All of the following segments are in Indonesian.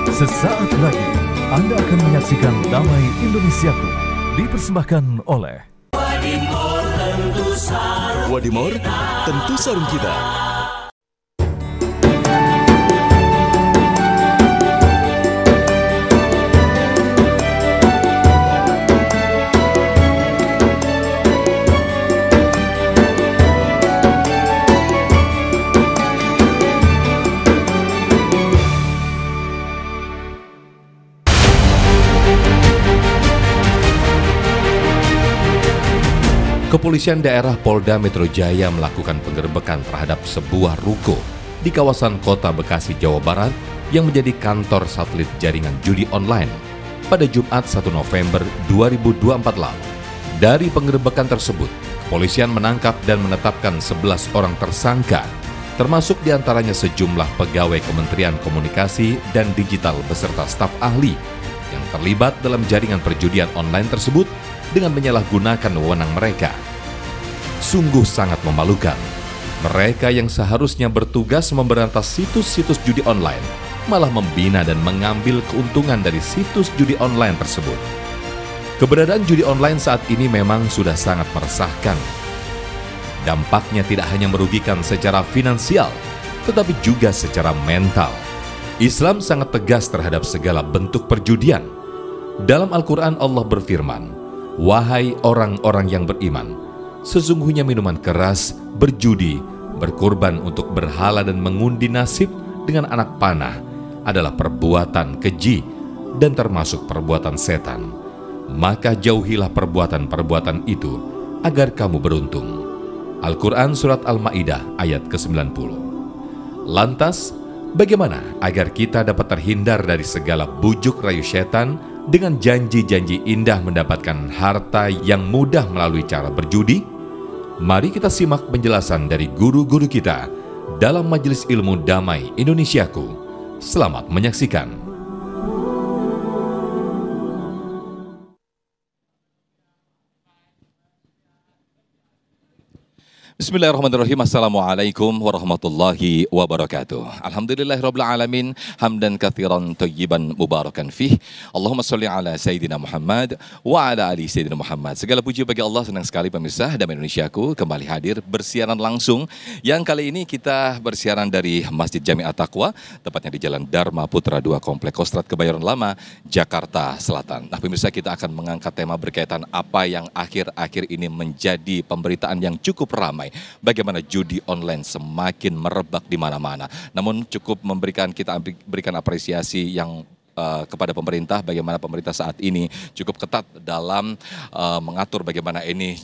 Sesaat lagi Anda akan menyaksikan Damai Indonesiaku dipersembahkan oleh Wadimor, tentu sarung kita. Kepolisian daerah Polda Metro Jaya melakukan penggerbekan terhadap sebuah ruko di kawasan Kota Bekasi, Jawa Barat yang menjadi kantor satelit jaringan judi online pada Jumat 1 November 2024 lalu. Dari penggerbekan tersebut, kepolisian menangkap dan menetapkan 11 orang tersangka, termasuk diantaranya sejumlah pegawai Kementerian Komunikasi dan Digital beserta staf ahli yang terlibat dalam jaringan perjudian online tersebut dengan menyalahgunakan wewenang mereka. Sungguh sangat memalukan. Mereka yang seharusnya bertugas memberantas situs-situs judi online malah membina dan mengambil keuntungan dari situs judi online tersebut. Keberadaan judi online saat ini memang sudah sangat meresahkan. Dampaknya tidak hanya merugikan secara finansial, tetapi juga secara mental. Islam sangat tegas terhadap segala bentuk perjudian. Dalam Al-Quran Allah berfirman, "Wahai orang-orang yang beriman, sesungguhnya minuman keras, berjudi, berkorban untuk berhala dan mengundi nasib dengan anak panah adalah perbuatan keji dan termasuk perbuatan setan. Maka jauhilah perbuatan-perbuatan itu agar kamu beruntung." Al-Quran Surat Al-Ma'idah ayat ke-90. Lantas, bagaimana agar kita dapat terhindar dari segala bujuk rayu setan dengan janji-janji indah mendapatkan harta yang mudah melalui cara berjudi? Mari kita simak penjelasan dari guru-guru kita dalam Majelis Ilmu Damai Indonesiaku. Selamat menyaksikan. Bismillahirrahmanirrahim. Assalamualaikum warahmatullahi wabarakatuh. Alhamdulillahirabbil alamin, hamdan katsiran thayyiban mubarakan fih. Allahumma shalli ala sayyidina Muhammad wa ala ali sayyidina Muhammad. Segala puji bagi Allah. Senang sekali pemirsa Damai Indonesiaku kembali hadir bersiaran langsung. Yang kali ini kita bersiaran dari Masjid Jami'at Taqwa, tepatnya di Jalan Dharma Putra 2 Komplek Kostrad Kebayoran Lama, Jakarta Selatan. Nah, pemirsa, kita akan mengangkat tema berkaitan apa yang akhir-akhir ini menjadi pemberitaan yang cukup ramai. Bagaimana judi online semakin merebak di mana-mana. Namun cukup kita berikan apresiasi yang kepada pemerintah, bagaimana pemerintah saat ini cukup ketat dalam mengatur bagaimana ini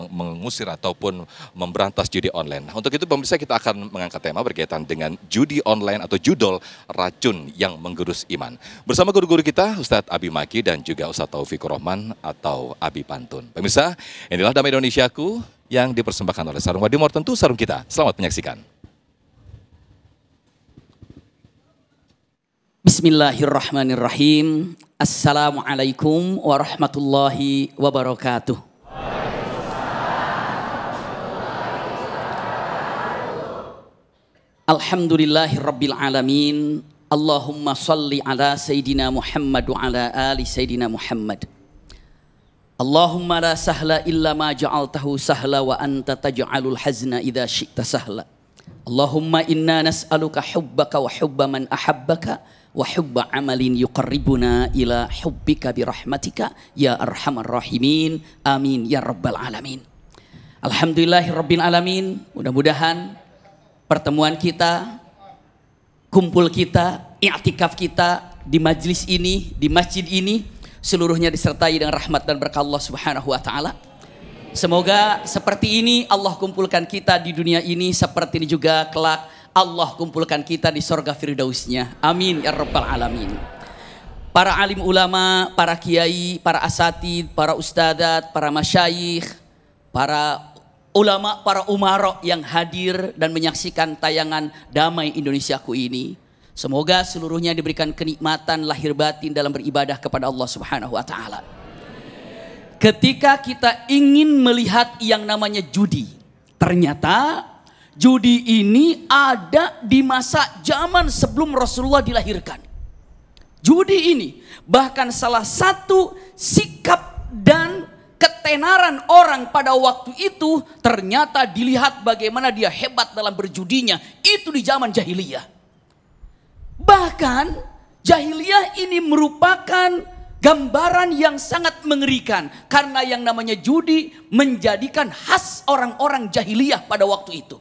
mengusir ataupun memberantas judi online. Nah, untuk itu pemirsa, kita akan mengangkat tema berkaitan dengan judi online atau judol racun yang menggerus iman. Bersama guru-guru kita, Ustadz Abi Maki dan juga Ustadz Taufikur Rahman atau Abi Pantun. Pemirsa, inilah Damai Indonesiaku yang dipersembahkan oleh Sarung Wadimor, tentu sarung kita. Selamat menyaksikan. Bismillahirrahmanirrahim. Assalamualaikum warahmatullahi wabarakatuh. Alhamdulillahirabbil alamin. Allahumma shalli ala sayyidina Muhammad wa ala ali sayyidina Muhammad. Allahumma la sahla illa ma ja'altahu sahla wa anta taj'alul hazna idza syi'ta sahla. Allahumma inna nas'aluka hubbaka wa hubba man ahabbaka wa hubba amalin yuqarribuna ila hubbika birahmatika ya arhamar rahimin. Amin ya rabbal alamin. Alhamdulillahirabbil alamin. Mudah-mudahan pertemuan kita, kumpul kita, i'tikaf kita di majlis ini, di masjid ini, seluruhnya disertai dengan rahmat dan berkah Allah Subhanahu wa taala. Semoga seperti ini Allah kumpulkan kita di dunia ini, seperti ini juga kelak Allah kumpulkan kita di surga firdausnya. Amin ya rabbal alamin. Para alim ulama, para kiai, para asatid, para ustadzat, para masyayikh, para ulama, para umara yang hadir dan menyaksikan tayangan Damai Indonesiaku ini, semoga seluruhnya diberikan kenikmatan lahir batin dalam beribadah kepada Allah Subhanahu wa taala. Ketika kita ingin melihat yang namanya judi, ternyata judi ini ada di masa zaman sebelum Rasulullah dilahirkan. judi ini. Bahkan salah satu sikap dan ketenaran orang pada waktu itu ternyata dilihat bagaimana dia hebat dalam berjudinya. Itu di zaman jahiliyah. Bahkan jahiliyah ini merupakan gambaran yang sangat mengerikan. Karena yang namanya judi menjadikan khas orang-orang jahiliyah pada waktu itu.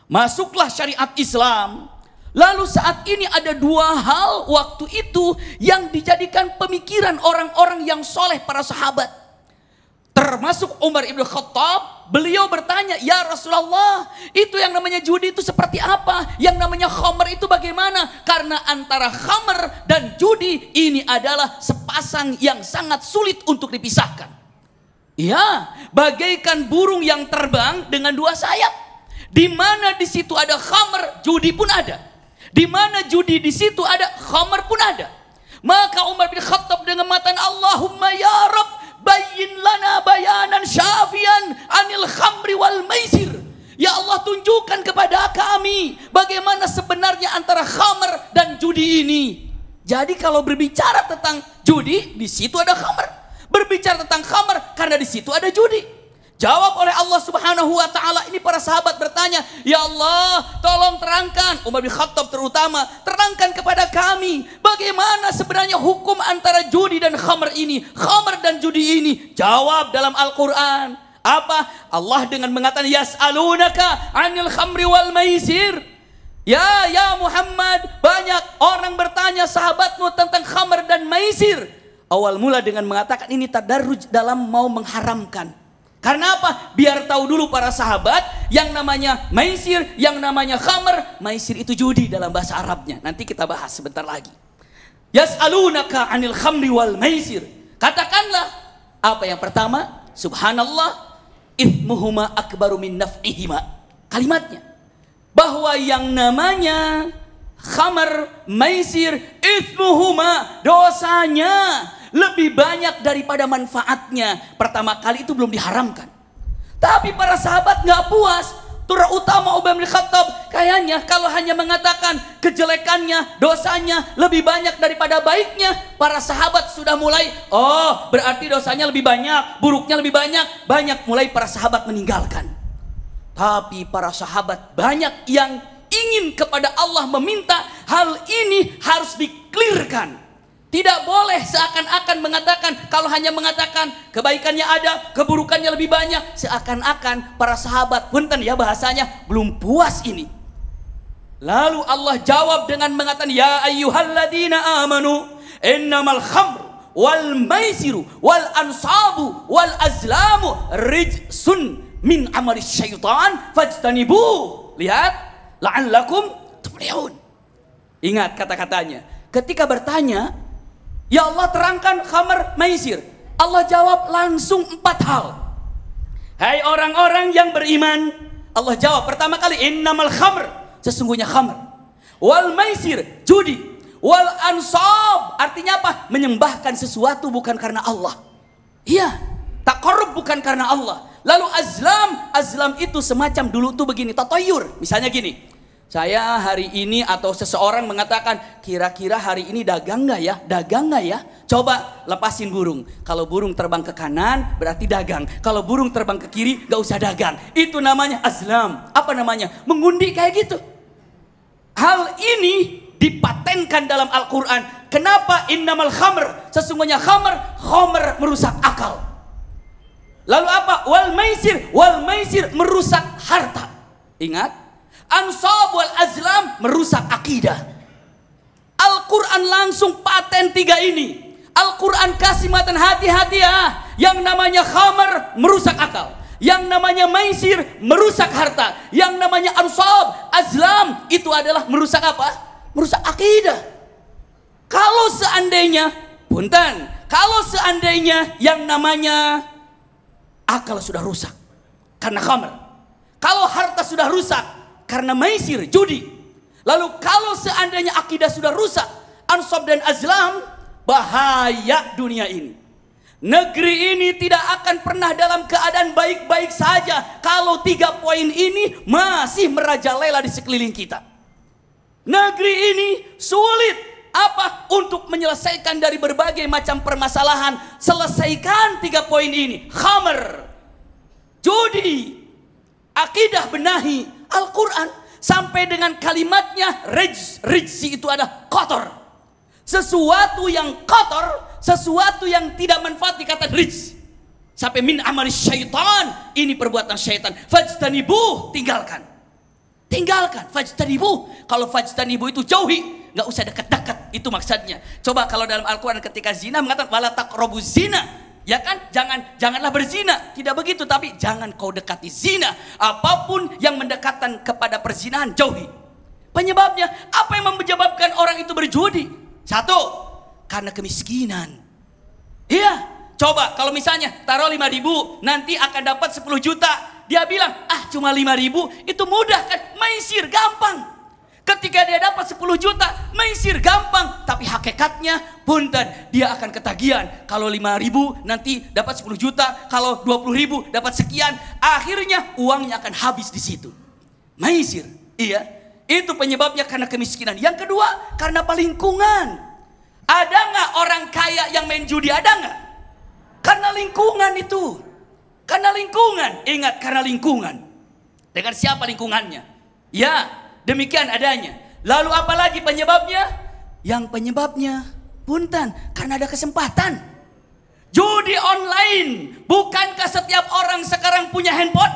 Masuklah syariat Islam. Lalu saat ini ada dua hal waktu itu yang dijadikan pemikiran orang-orang yang soleh para sahabat. Termasuk Umar ibn Khattab, beliau bertanya, ya Rasulullah, itu yang namanya judi itu seperti apa? Yang namanya khamr itu bagaimana? Karena antara khamr dan judi ini adalah sepasang yang sangat sulit untuk dipisahkan. Ya, bagaikan burung yang terbang dengan dua sayap. Di mana di situ ada khamr, judi pun ada. Di mana judi di situ ada, khamr pun ada. Maka Umar bin Khattab dengan matan, Allahumma ya Rabb, bayyin lana bayanan syafian anil khamri wal maisir. Ya Allah, tunjukkan kepada kami bagaimana sebenarnya antara khamr dan judi ini. Jadi kalau berbicara tentang judi, di situ ada khamr. Berbicara tentang khamr, karena di situ ada judi. Jawab oleh Allah Subhanahu wa taala. Ini para sahabat bertanya, ya Allah, tolong terangkan, Umar bin Khattab terutama, terangkan kepada kami bagaimana sebenarnya hukum antara judi dan khamr ini, khamr dan judi ini. Jawab dalam Al-Qur'an. Apa? Allah dengan mengatakan, yas'alunaka 'anil khamri wal maisir. Ya Muhammad, banyak orang bertanya sahabatmu tentang khamr dan maisir. Awal mula dengan mengatakan ini tadarruj dalam mau mengharamkan. Karena apa? Biar tahu dulu para sahabat yang namanya maisir, yang namanya khamr. Maisir itu judi dalam bahasa Arabnya. Nanti kita bahas sebentar lagi. Yas'alunaka 'anil khamri wal maisir. Katakanlah, apa yang pertama? Subhanallah, ithmuhuma akbaru min naf'ihima. Kalimatnya. Bahwa yang namanya khamr, maisir, ithmuhuma, dosanya lebih banyak daripada manfaatnya. Pertama kali itu belum diharamkan. Tapi para sahabat gak puas. Terutama Umar bin Khattab, kayaknya kalau hanya mengatakan kejelekannya, dosanya lebih banyak daripada baiknya, para sahabat sudah mulai, oh berarti dosanya lebih banyak, buruknya lebih banyak. Banyak mulai para sahabat meninggalkan. Tapi para sahabat banyak yang ingin kepada Allah meminta hal ini harus di-clearkan. Tidak boleh seakan-akan mengatakan, kalau hanya mengatakan kebaikannya ada, keburukannya lebih banyak. Seakan-akan para sahabat, punten ya bahasanya, belum puas ini. Lalu Allah jawab dengan mengatakan, ya ayyuhalladzina amanu, innamal khamru wal maisiru wal ansabu wal azlamu rijsun min amali syaitan fajtanibu. Lihat, la'allakum tuflihun. Ingat kata-katanya. Ketika bertanya, ya Allah terangkan khamr maisir. Allah jawab langsung 4 hal. Hai orang-orang yang beriman, Allah jawab pertama kali, innamal khamr, sesungguhnya khamr. Wal maisir, judi. Wal ansab, artinya apa? Menyembahkan sesuatu bukan karena Allah. Iya, taqarrub bukan karena Allah. Lalu azlam itu semacam dulu tuh begini, tatoyur. Misalnya gini, saya hari ini atau seseorang mengatakan, kira-kira hari ini dagang nggak ya? Dagang nggak ya? Coba lepasin burung. Kalau burung terbang ke kanan berarti dagang. Kalau burung terbang ke kiri nggak usah dagang. Itu namanya azlam. Apa namanya? Mengundi kayak gitu. Hal ini dipatenkan dalam Al-Quran. Kenapa? Innamal khamr. Sesungguhnya khamr merusak akal. Lalu apa? Wal maisir merusak harta. Ingat. Ansab wal azlam merusak akidah. Al-Quran langsung paten 3 ini. Al-Quran kasih matan hati-hati ya. Yang namanya khamr merusak akal. Yang namanya maisir merusak harta. Yang namanya ansab, azlam itu adalah merusak apa? Merusak akidah. Kalau seandainya, punten, kalau seandainya yang namanya akal sudah rusak karena khamr. Kalau harta sudah rusak karena maisir, judi. Lalu kalau seandainya akidah sudah rusak, ansab dan azlam, bahaya dunia ini. Negeri ini tidak akan pernah dalam keadaan baik-baik saja kalau 3 poin ini masih merajalela di sekeliling kita. Negeri ini sulit Apa? Untuk menyelesaikan dari berbagai macam permasalahan. Selesaikan 3 poin ini. Khamr, judi, akidah benahi Al-Quran. Sampai dengan kalimatnya rijsi itu adalah kotor. Sesuatu yang kotor, sesuatu yang tidak manfaat dikatakan rijs. Sampai min amali syaitan, ini perbuatan syaitan. Fajtanibuh, tinggalkan. Tinggalkan, fajtanibuh. Kalau fajtanibuh itu jauhi, nggak usah dekat-dekat, itu maksudnya. Coba kalau dalam Al-Quran ketika zina mengatakan wala taqrabuz zina, ya kan? Janganlah berzina, tidak begitu, tapi jangan kau dekati zina. Apapun yang mendekatkan kepada perzinahan jauhi. Penyebabnya, apa yang menyebabkan orang itu berjudi? 1, karena kemiskinan. Iya. Coba kalau misalnya taruh 5.000 nanti akan dapat 10 juta. Dia bilang cuma 5.000 itu mudah kan, maisir gampang. Ketika dia dapat 10 juta maisir gampang. Tapi hakikatnya punten, dia akan ketagihan. Kalau 5.000 nanti dapat 10 juta. Kalau 20.000 dapat sekian. Akhirnya uangnya akan habis di situ. Maisir. Iya. Itu penyebabnya karena kemiskinan. Yang kedua karena lingkungan. Ada nggak orang kaya yang main judi? Ada nggak? Karena lingkungan itu. Karena lingkungan. Ingat, karena lingkungan. Dengan siapa lingkungannya? Ya, demikian adanya. Lalu apa lagi penyebabnya? Yang penyebabnya, punten, karena ada kesempatan. Judi online. Bukankah setiap orang sekarang punya handphone?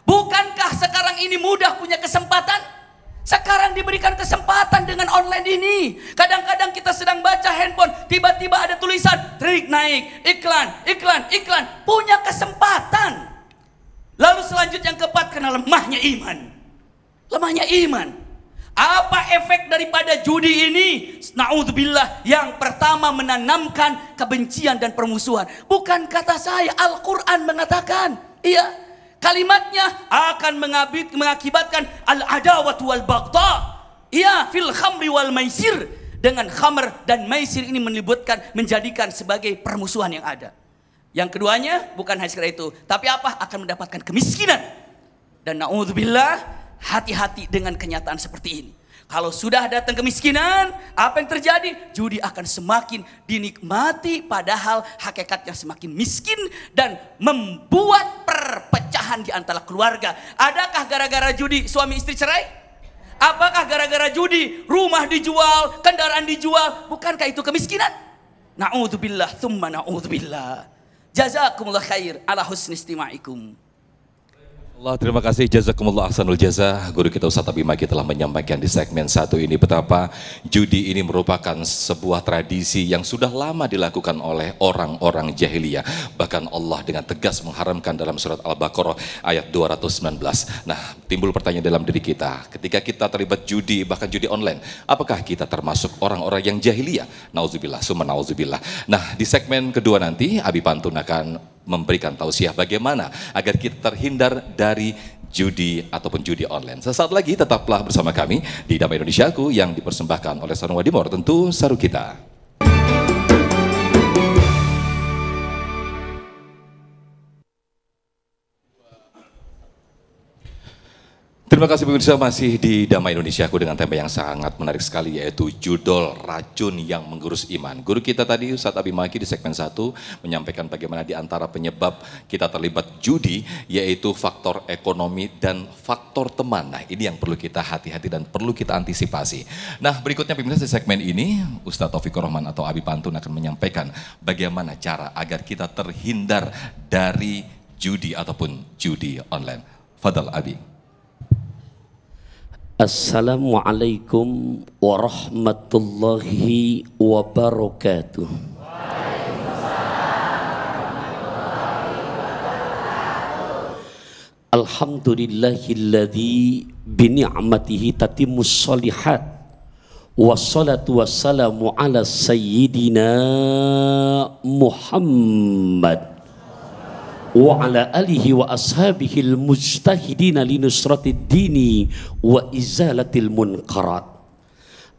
Bukankah sekarang ini mudah punya kesempatan? Sekarang diberikan kesempatan dengan online ini. Kadang-kadang kita sedang baca handphone, tiba-tiba ada tulisan trik naik, iklan. Punya kesempatan. Lalu selanjutnya yang keempat, karena lemahnya iman. Lemahnya iman. Apa efek daripada judi ini? Na'udzubillah. Yang pertama, menanamkan kebencian dan permusuhan. Bukan kata saya, Al-Quran mengatakan. Iya. Kalimatnya akan mengakibatkan al-adawatu wal baghdha. Iya, fil khamri wal maisir. Dengan khamr dan maisir ini menjadikan sebagai permusuhan yang ada. Yang keduanya bukan hanya sekedar itu, tapi apa? Akan mendapatkan kemiskinan. Dan na'udzubillah, hati-hati dengan kenyataan seperti ini. Kalau sudah datang kemiskinan, apa yang terjadi? Judi akan semakin dinikmati, padahal hakikatnya semakin miskin dan membuat perpecahan di antara keluarga. Adakah gara-gara judi suami istri cerai? Apakah gara-gara judi rumah dijual, kendaraan dijual? Bukankah itu kemiskinan? Na'udzubillah, thumma na'udzubillah. Jazakumullah khair ala husni istima'ikum. Allah, terima kasih, jazakumullah ahsanul jazah. Guru kita Ustaz Abi Maki telah menyampaikan di segmen 1 ini betapa judi ini merupakan sebuah tradisi yang sudah lama dilakukan oleh orang-orang jahiliyah. Bahkan Allah dengan tegas mengharamkan dalam surat Al-Baqarah ayat 219. Nah, timbul pertanyaan dalam diri kita, ketika kita terlibat judi, bahkan judi online, apakah kita termasuk orang-orang yang jahiliyah? Nauzubillah, summa nauzubillah. Nah, di segmen kedua nanti Abi Pantun akan memberikan tausiah bagaimana agar kita terhindar dari judi ataupun judi online. Sesaat lagi tetaplah bersama kami di Damai Indonesiaku yang dipersembahkan oleh Sarung Wadimor, tentu Saru Kita. Terima kasih pemirsa, masih di Damai Indonesiaku dengan tema yang sangat menarik sekali, yaitu judul Racun yang Menggerus Iman. Guru kita tadi Ustaz Abi Maki di segmen 1 menyampaikan bagaimana di antara penyebab kita terlibat judi yaitu faktor ekonomi dan faktor teman. Nah, ini yang perlu kita hati-hati dan perlu kita antisipasi. Nah, berikutnya pemirsa di segmen ini Ustaz Taufikur Rahman atau Abi Pantun akan menyampaikan bagaimana cara agar kita terhindar dari judi ataupun judi online. Fadal Abi. Assalamualaikum warahmatullahi wabarakatuh. Alhamdulillahilladzi bini'matihi tatimmus shalihat. Wassalatu wassalamu ala sayyidina Muhammad wa ala alihi wa ashabihil mujtahidina linusratid dini wa izalatil munkarat.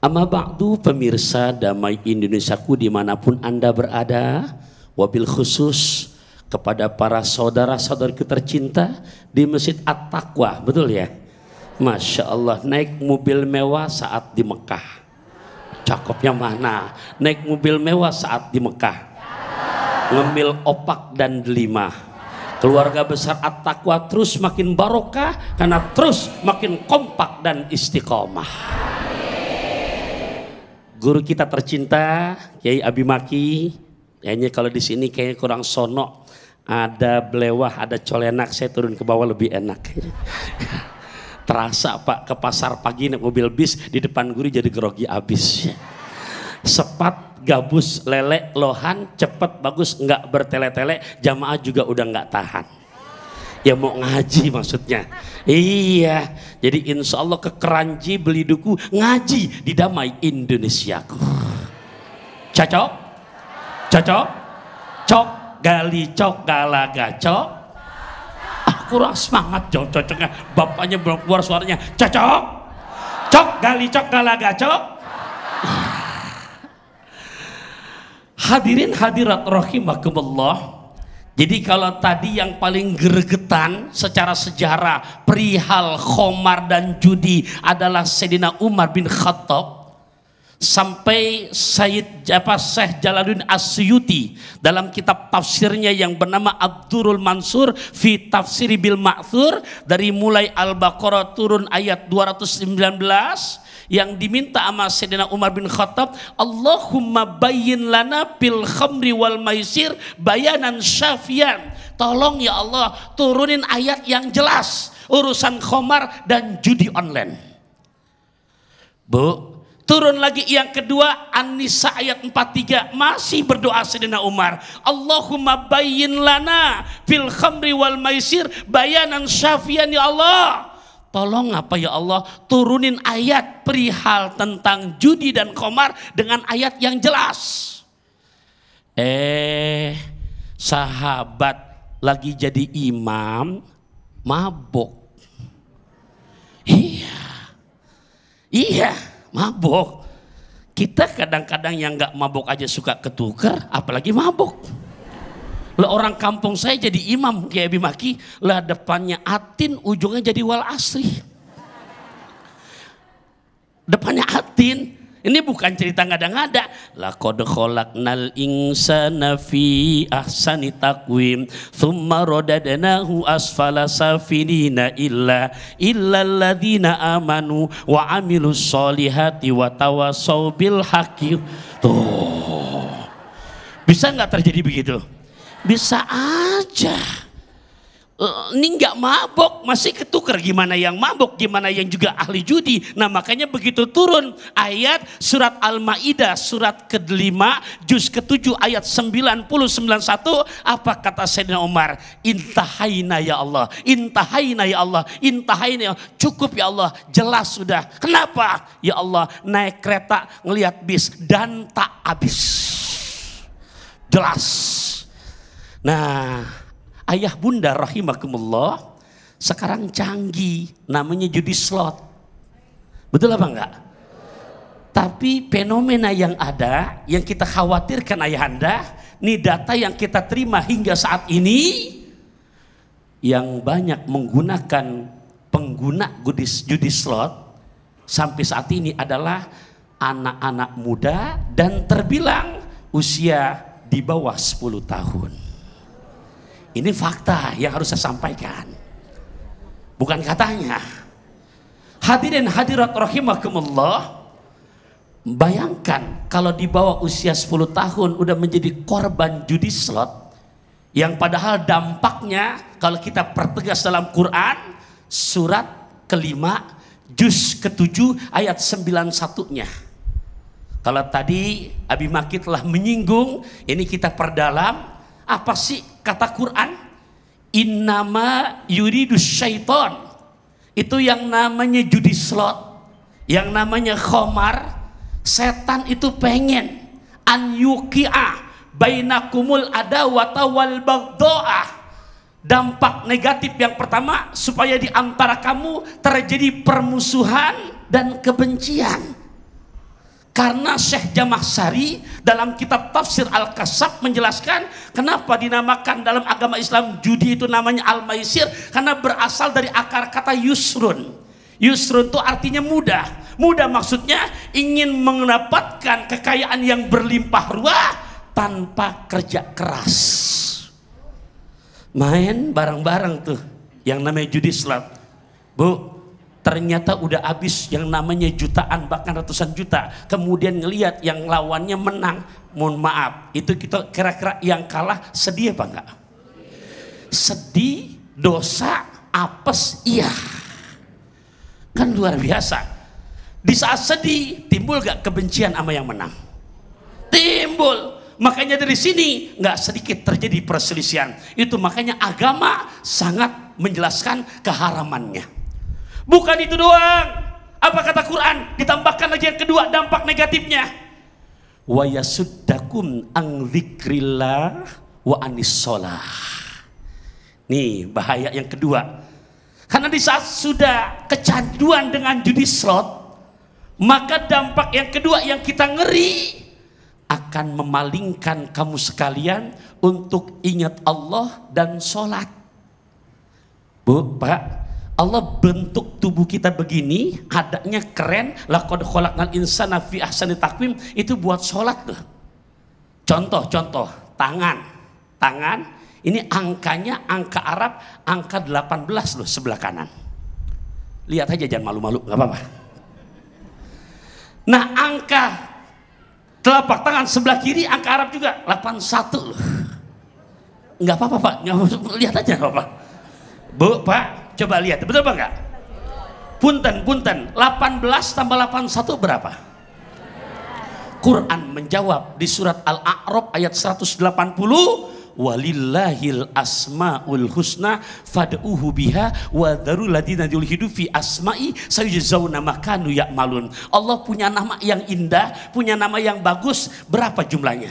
Amma ba'du, pemirsa Damai Indonesiaku dimanapun Anda berada, wabil khusus kepada para saudara-saudariku tercinta di Masjid At-Taqwa, betul ya? Masya Allah, naik mobil mewah saat di Mekah. Cakepnya mana? Naik mobil mewah saat di Mekah, ngemil opak dan delima. Keluarga besar At-Taqwa terus makin barokah karena terus makin kompak dan istiqomah. Guru kita tercinta Kiai Abi Maki, kayaknya kalau di sini kayaknya kurang sono, ada belewah, ada colenak, saya turun ke bawah lebih enak. Terasa Pak, ke pasar pagi naik mobil bis, di depan guru jadi grogi abis. Sepat, gabus, lele, lohan, cepet, bagus, nggak bertele-tele, jamaah juga udah nggak tahan. Ya mau ngaji maksudnya. Iya, jadi insya Allah ke Keranji beli duku, ngaji di Damai Indonesiaku. Cocok? Cocok? Cok, gali, cok, galaga, cok. Kurang semangat jauh cocoknya, bapaknya belum keluar suaranya. Cocok? Cok, gali, cok, galaga, cok. Hadirin hadirat rahimakumullah. Jadi kalau tadi yang paling gregetan secara sejarah perihal khomar dan judi adalah Sayyidina Umar bin Khattab, sampai Syekh Jalaluddin As-Suyuti dalam kitab tafsirnya yang bernama Ad-Durrul Mansur fi Tafsiri bil Ma'thur, dari mulai Al-Baqarah turun ayat 219, yang diminta sama Sayyidina Umar bin Khattab, Allahumma bayyin lana bil khamri wal maisir bayanan syafian. Tolong ya Allah turunin ayat yang jelas urusan khamar dan judi online. Bu, turun lagi yang kedua, An-Nisa ayat 43, masih berdoa Sayyidina Umar, Allahumma bayyin lana fil khamri wal maisir bayanan syafian ya Allah. Tolong apa ya Allah, turunin ayat perihal tentang judi dan khamar dengan ayat yang jelas. Sahabat lagi jadi imam mabok. Iya, mabok. Kita kadang-kadang yang nggak mabok aja suka ketukar, apalagi mabok. Lah orang kampung saya jadi imam Kiai Abi Maki, lah depannya atin, ujungnya jadi wal asri. Depannya atin. Ini bukan cerita ngada-ngada. Laqad khalaqnal insana fi ahsani taqwim tsumma radadnahu asfala safilina illa alladziina amanu wa amilus solihati wa tawassaw bil haqqi. Tuh. Bisa nggak terjadi begitu? Bisa aja. Ini nggak mabok, masih ketukar. Gimana yang mabok, gimana yang juga ahli judi. Nah makanya begitu turun ayat surat Al-Ma'idah surat ke-5 juz ke-7 ayat 90-91, apa kata Sayyidina Umar? Intahaina ya Allah, intahaina ya Allah, intahaina ya Allah. Cukup ya Allah, jelas sudah. Kenapa? Ya Allah, naik kereta ngelihat bis dan tak habis. Jelas. Nah, ayah bunda rahimakumullah, sekarang canggih, namanya judi slot. Betul apa enggak? Tapi fenomena yang ada, yang kita khawatirkan ayahanda, ini data yang kita terima hingga saat ini, yang banyak menggunakan pengguna judi slot sampai saat ini adalah anak-anak muda dan terbilang usia di bawah 10 tahun. Ini fakta yang harus saya sampaikan, bukan katanya. Hadirin hadirat rahimakumullah, bayangkan kalau di bawah usia 10 tahun udah menjadi korban judi slot, yang padahal dampaknya kalau kita pertegas dalam Quran surat ke-5 juz ke-7 ayat 91-nya. Kalau tadi Abi Maki telah menyinggung, ini kita perdalam. Apa sih kata Quran? Innama yuridus syaiton. Itu yang namanya judi slot, yang namanya khamar. Setan itu pengen an yuqi'a bainakumul adawata wal baghdha'ah. Dampak negatif yang pertama, supaya di antara kamu terjadi permusuhan dan kebencian. Karena Syekh Jamakhsyari dalam kitab tafsir Al-Kasab menjelaskan kenapa dinamakan dalam agama Islam judi itu namanya al-maisir, karena berasal dari akar kata yusrun. Yusrun itu artinya mudah. Mudah maksudnya ingin mendapatkan kekayaan yang berlimpah ruah tanpa kerja keras. Main bareng-bareng tuh yang namanya judi slot. Bu, ternyata udah habis yang namanya jutaan bahkan ratusan juta. Kemudian ngelihat yang lawannya menang. Mohon maaf, itu kita kira-kira yang kalah sedih apa enggak? Sedih, dosa, apes, iya. Kan luar biasa. Di saat sedih timbul gak kebencian sama yang menang? Timbul. Makanya dari sini nggak sedikit terjadi perselisihan. Itu makanya agama sangat menjelaskan keharamannya. Bukan itu doang. Apa kata Quran? Ditambahkan lagi yang kedua dampak negatifnya. Wa yasuddakum an dzikrillah wa anis shalah. Nih bahaya yang kedua. Karena di saat sudah kecanduan dengan judi slot, maka dampak yang kedua yang kita ngeri akan memalingkan kamu sekalian untuk ingat Allah dan sholat. Bu, Pak, Allah bentuk tubuh kita begini, adanya keren, laqad khalaqnal insana fi ahsani taqwim, itu buat sholat loh. Contoh, tangan, ini angkanya angka Arab, angka 18 loh sebelah kanan. Lihat aja jangan malu-malu, nggak apa-apa. Nah angka telapak tangan sebelah kiri angka Arab juga 81 loh. Nggak apa-apa Pak, lihat aja nggak apa-apa. Bu, Pak, coba lihat, betul apa enggak? Punten, 18 tambah 81 berapa? Quran menjawab di surat Al-A'raf ayat 180, walillahil asmaul husna fad'uhu biha wa dzarul ladina yulhidu fi asma'i sayujzauna ma kanu ya'malun. Allah punya nama yang indah, punya nama yang bagus. Berapa jumlahnya?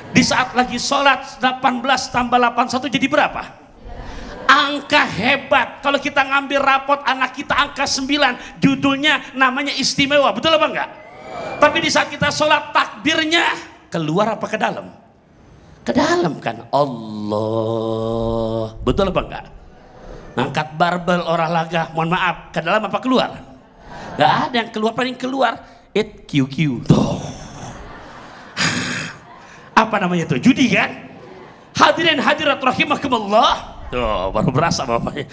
Di saat lagi sholat 18 tambah 81 jadi berapa? Angka hebat. Kalau kita ngambil rapot anak kita angka 9, judulnya namanya istimewa, betul apa enggak? Tapi di saat kita sholat takbirnya keluar apa ke dalam? Ke dalam kan, Allah, betul apa enggak? Angkat barbel olahraga, mohon maaf, ke dalam apa keluar? Enggak ada yang keluar, paling keluar QQ tuh. Apa namanya tuh? Judi kan? Hadirin hadirat rahimakumullah. Tuh baru berasa bapaknya.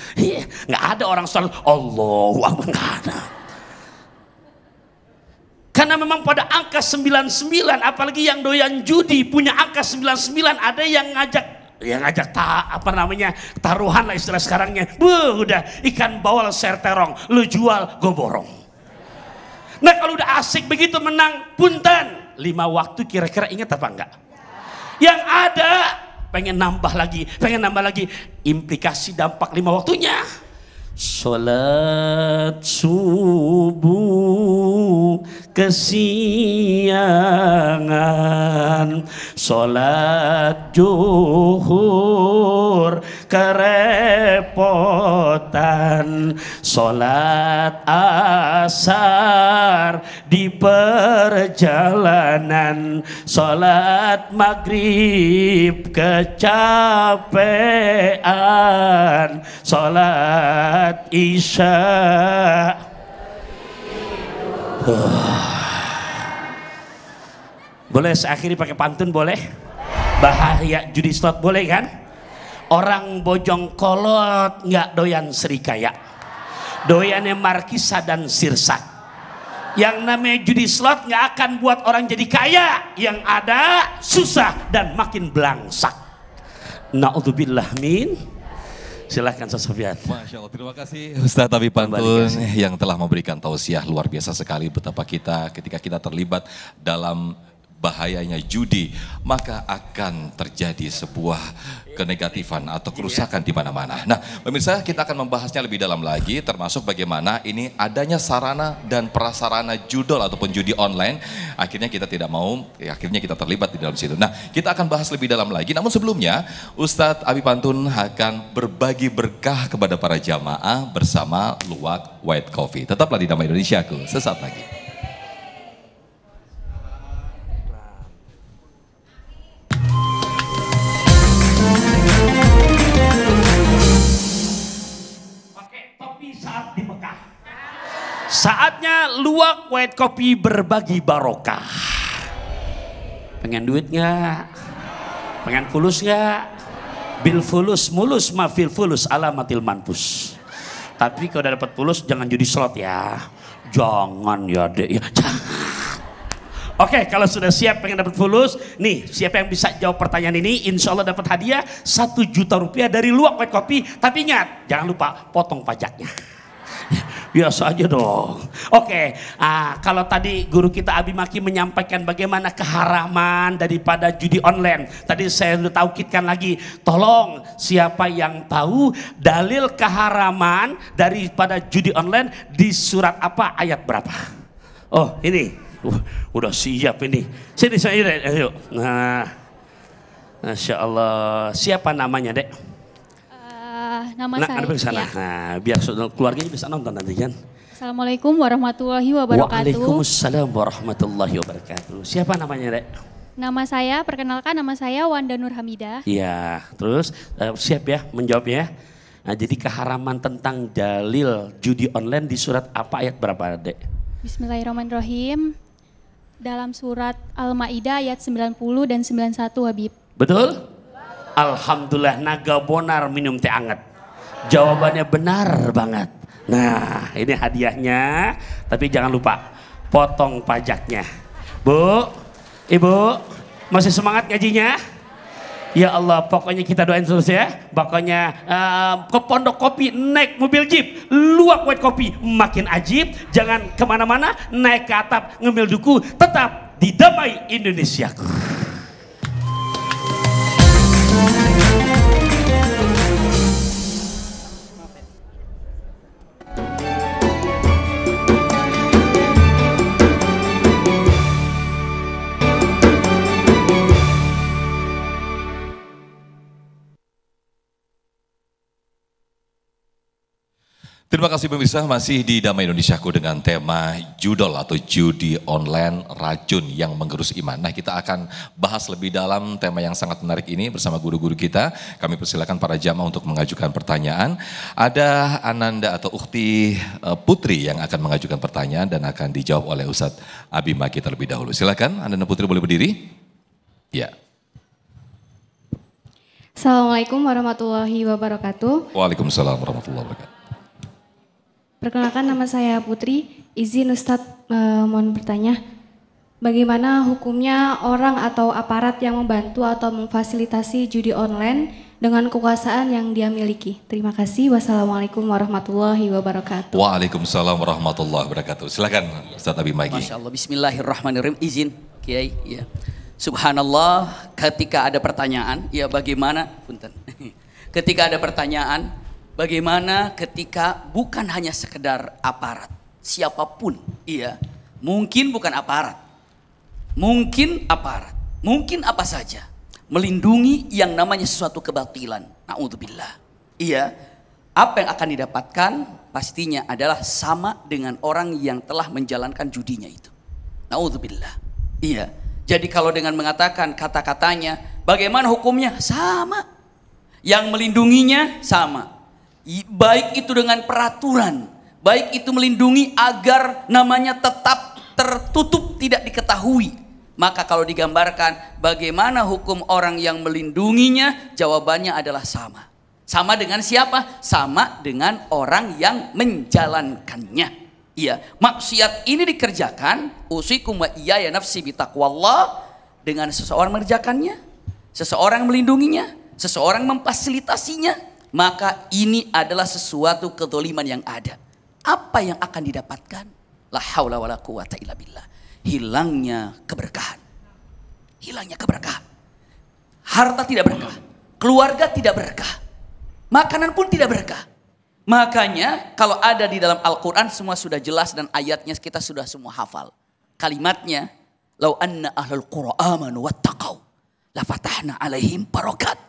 Nggak ada orang sholat Allahu Akbar, nggak ada. Karena memang pada angka 99, apalagi yang doyan judi punya angka 99, ada yang ngajak taruhan lah istilah sekarangnya. Udah ikan bawal serterong, lu jual gue borong. Nah kalau udah asik begitu menang, punten 5 waktu kira-kira ingat apa enggak? Yang ada pengen nambah lagi, implikasi dampak 5 waktunya. Salat subuh kesiangan, salat zuhur kerepotan, salat asar di perjalanan, salat maghrib kecapean, salat isya. Boleh saya akhiri pakai pantun boleh? Bahaya judi slot boleh kan? Orang bojong kolot nggak doyan serikaya, doyannya markisa dan sirsak. Yang namanya judi slot nggak akan buat orang jadi kaya, yang ada susah dan makin belangsak. Na'udzubillah min. Silahkan Sofyan. Masya Allah, terima kasih Ustadz Abi Pantun yang telah memberikan tausiah luar biasa sekali betapa kita ketika kita terlibat dalam bahayanya judi, maka akan terjadi sebuah kenegatifan atau kerusakan di mana-mana. Nah, pemirsa, kita akan membahasnya lebih dalam lagi, termasuk bagaimana ini adanya sarana dan prasarana judol ataupun judi online. Akhirnya kita tidak mau, akhirnya kita terlibat di dalam situ. Nah, kita akan bahas lebih dalam lagi. Namun sebelumnya, Ustadz Abi Pantun akan berbagi berkah kepada para jamaah bersama Luwak White Coffee. Tetaplah di Damai Indonesiaku, sesaat lagi. Saatnya luwak white kopi berbagi barokah. Pengen duit nggak? Pengen fulus nggak? Bil fulus mulus ma fil fulus alamatil manpus. Tapi kalau udah dapat fulus jangan judi slot ya. Jangan ya dek ya. Jangan. Oke, kalau sudah siap pengen dapat fulus, nih siapa yang bisa jawab pertanyaan ini, insya Allah dapat hadiah 1 juta rupiah dari luwak white kopi. Tapi ingat, jangan lupa potong pajaknya. Biasa aja dong. Oke, kalau tadi guru kita Abi Maki menyampaikan bagaimana keharaman daripada judi online. Tadi saya sudah taukidkan lagi, tolong siapa yang tahu dalil keharaman daripada judi online di surat apa, ayat berapa? Oh ini. Udah siap ini. Sini saya ayo. Nah, Masya Allah. Siapa namanya dek? Nama saya. Ya. Nah, biar keluarganya bisa nonton nanti kan. Assalamualaikum warahmatullahi wabarakatuh. Waalaikumsalam warahmatullahi wabarakatuh. Siapa namanya dek? Nama saya, perkenalkan nama saya Wanda Nur Hamidah. Iya, terus siap ya menjawabnya. Nah, jadi keharaman tentang dalil judi online di surat apa, ayat berapa dek? Bismillahirrahmanirrahim. Dalam surat Al-Ma'idah ayat 90 dan 91 Habib. Betul? Alhamdulillah naga bonar minum teh anget. Jawabannya benar banget. Nah ini hadiahnya. Tapi jangan lupa potong pajaknya. Bu, ibu masih semangat ngajinya? Ya Allah, pokoknya kita doain terus ya. Pokoknya ke Pondok Kopi naik mobil jeep, luwak white kopi makin ajib. Jangan kemana-mana, naik ke atap ngemil duku, tetap di Damai Indonesia. Terima kasih pemirsa, masih di Damai Indonesiaku dengan tema judol atau judi online racun yang menggerus iman. Nah, kita akan bahas lebih dalam tema yang sangat menarik ini bersama guru-guru kita. Kami persilakan para jamaah untuk mengajukan pertanyaan. Ada Ananda atau Ukhti Putri yang akan mengajukan pertanyaan dan akan dijawab oleh Ustadz Abi Maki terlebih dahulu. Silakan Ananda Putri, boleh berdiri? Ya. Assalamualaikum warahmatullahi wabarakatuh. Waalaikumsalam warahmatullahi wabarakatuh. Perkenalkan nama saya Putri, izin Ustadz mohon bertanya, bagaimana hukumnya orang atau aparat yang membantu atau memfasilitasi judi online dengan kekuasaan yang dia miliki? Terima kasih, wassalamualaikum warahmatullahi wabarakatuh. Waalaikumsalam warahmatullahi wabarakatuh. Silakan Ustadz Abi Maki. Masya Allah, bismillahirrahmanirrahim, izin Kiai. Ya. Subhanallah, ketika ada pertanyaan, ya bagaimana, punten. Ketika ada pertanyaan, bagaimana ketika bukan hanya sekedar aparat, siapapun, iya, mungkin bukan aparat, mungkin apa saja, melindungi yang namanya sesuatu kebatilan, na'udzubillah, iya, apa yang akan didapatkan pastinya adalah sama dengan orang yang telah menjalankan judinya itu, na'udzubillah, iya, jadi kalau dengan mengatakan kata-katanya, bagaimana hukumnya? Sama, yang melindunginya sama. Baik itu dengan peraturan, baik itu melindungi agar namanya tetap tertutup tidak diketahui. Maka kalau digambarkan bagaimana hukum orang yang melindunginya, jawabannya adalah sama. Sama dengan siapa? Sama dengan orang yang menjalankannya. Iya, maksiat ini dikerjakan, usikum wa iyaya nafsi bitaqwallah, dengan seseorang mengerjakannya, seseorang melindunginya, seseorang memfasilitasinya. Maka ini adalah sesuatu kezaliman yang ada. Apa yang akan didapatkan? La haula wala quwata illa billah. Hilangnya keberkahan. Hilangnya keberkahan. Harta tidak berkah. Keluarga tidak berkah. Makanan pun tidak berkah. Makanya kalau ada di dalam Al-Quran semua sudah jelas dan ayatnya kita sudah semua hafal. Kalimatnya, lau anna ahlul qura amanu wattaqau la fatahna alaihim barakat.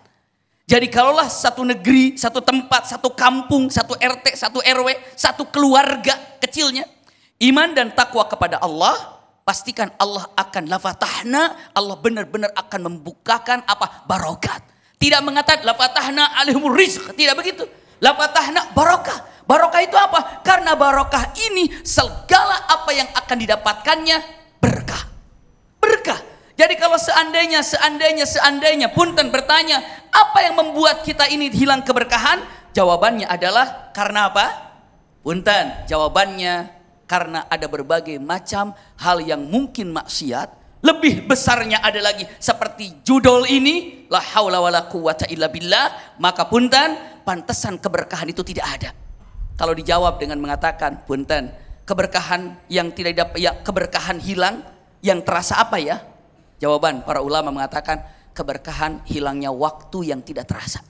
Jadi kalaulah satu negeri, satu tempat, satu kampung, satu RT, satu RW, satu keluarga kecilnya, iman dan takwa kepada Allah, pastikan Allah akan lafatahna, Allah benar-benar akan membukakan apa? Barokat. Tidak mengatakan lafatahna alaihimur rizq, tidak begitu. Lafatahna barokah, Barokah itu apa? Karena barokah ini segala apa yang akan didapatkannya berkah. Berkah. Jadi kalau seandainya punten bertanya, apa yang membuat kita ini hilang keberkahan? Jawabannya adalah karena apa? Punten, jawabannya karena ada berbagai macam hal yang mungkin maksiat. Lebih besarnya ada lagi seperti judul ini, la haula wala quwata illa billah. Maka punten, pantesan keberkahan itu tidak ada. Kalau dijawab dengan mengatakan, punten, keberkahan yang tidak dapat, ya keberkahan hilang, yang terasa apa ya? Jawaban para ulama mengatakan keberkahan hilangnya waktu yang tidak terasa.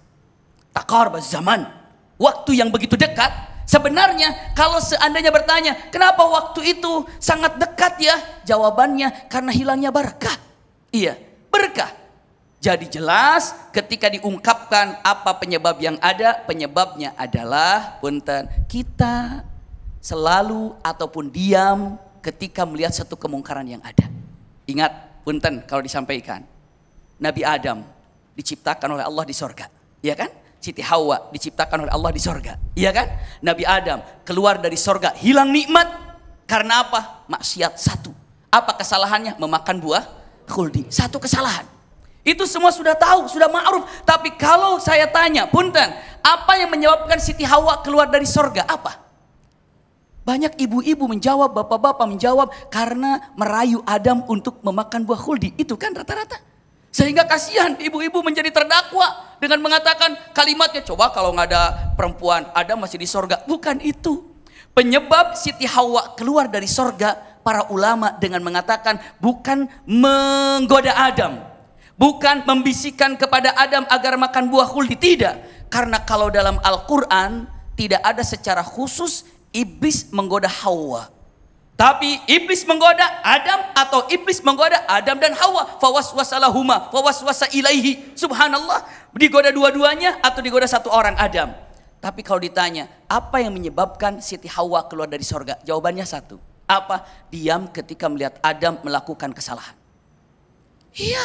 Taqarubaz zaman, waktu yang begitu dekat. Sebenarnya kalau seandainya bertanya, kenapa waktu itu sangat dekat ya? Jawabannya karena hilangnya berkah. Iya, berkah. Jadi jelas ketika diungkapkan apa penyebab yang ada, penyebabnya adalah punten, kita selalu ataupun diam ketika melihat satu kemungkaran yang ada. Ingat punten kalau disampaikan, Nabi Adam diciptakan oleh Allah di sorga, ya kan? Siti Hawa diciptakan oleh Allah di sorga, ya kan? Nabi Adam keluar dari sorga, hilang nikmat karena apa? Maksiat satu. Apa kesalahannya? Memakan buah khuldi. Satu kesalahan. Itu semua sudah tahu, sudah ma'ruf. Tapi kalau saya tanya, punten, apa yang menyebabkan Siti Hawa keluar dari sorga? Apa? Banyak ibu-ibu menjawab, bapak-bapak menjawab, karena merayu Adam untuk memakan buah khuldi. Itu kan rata-rata. Sehingga kasihan ibu-ibu menjadi terdakwa dengan mengatakan kalimatnya, coba kalau nggak ada perempuan, Adam masih di sorga. Bukan itu. Penyebab Siti Hawa keluar dari sorga, para ulama dengan mengatakan bukan menggoda Adam. Bukan membisikkan kepada Adam agar makan buah khuldi, tidak. Karena kalau dalam Al-Quran tidak ada secara khusus iblis menggoda Hawa. Tapi iblis menggoda Adam atau iblis menggoda Adam dan Hawa. Fawaswasalahuma, fawaswasa ilaihi. Subhanallah, digoda dua-duanya atau digoda satu orang, Adam. Tapi kalau ditanya, apa yang menyebabkan Siti Hawa keluar dari sorga? Jawabannya satu. Apa? Diam ketika melihat Adam melakukan kesalahan. Iya.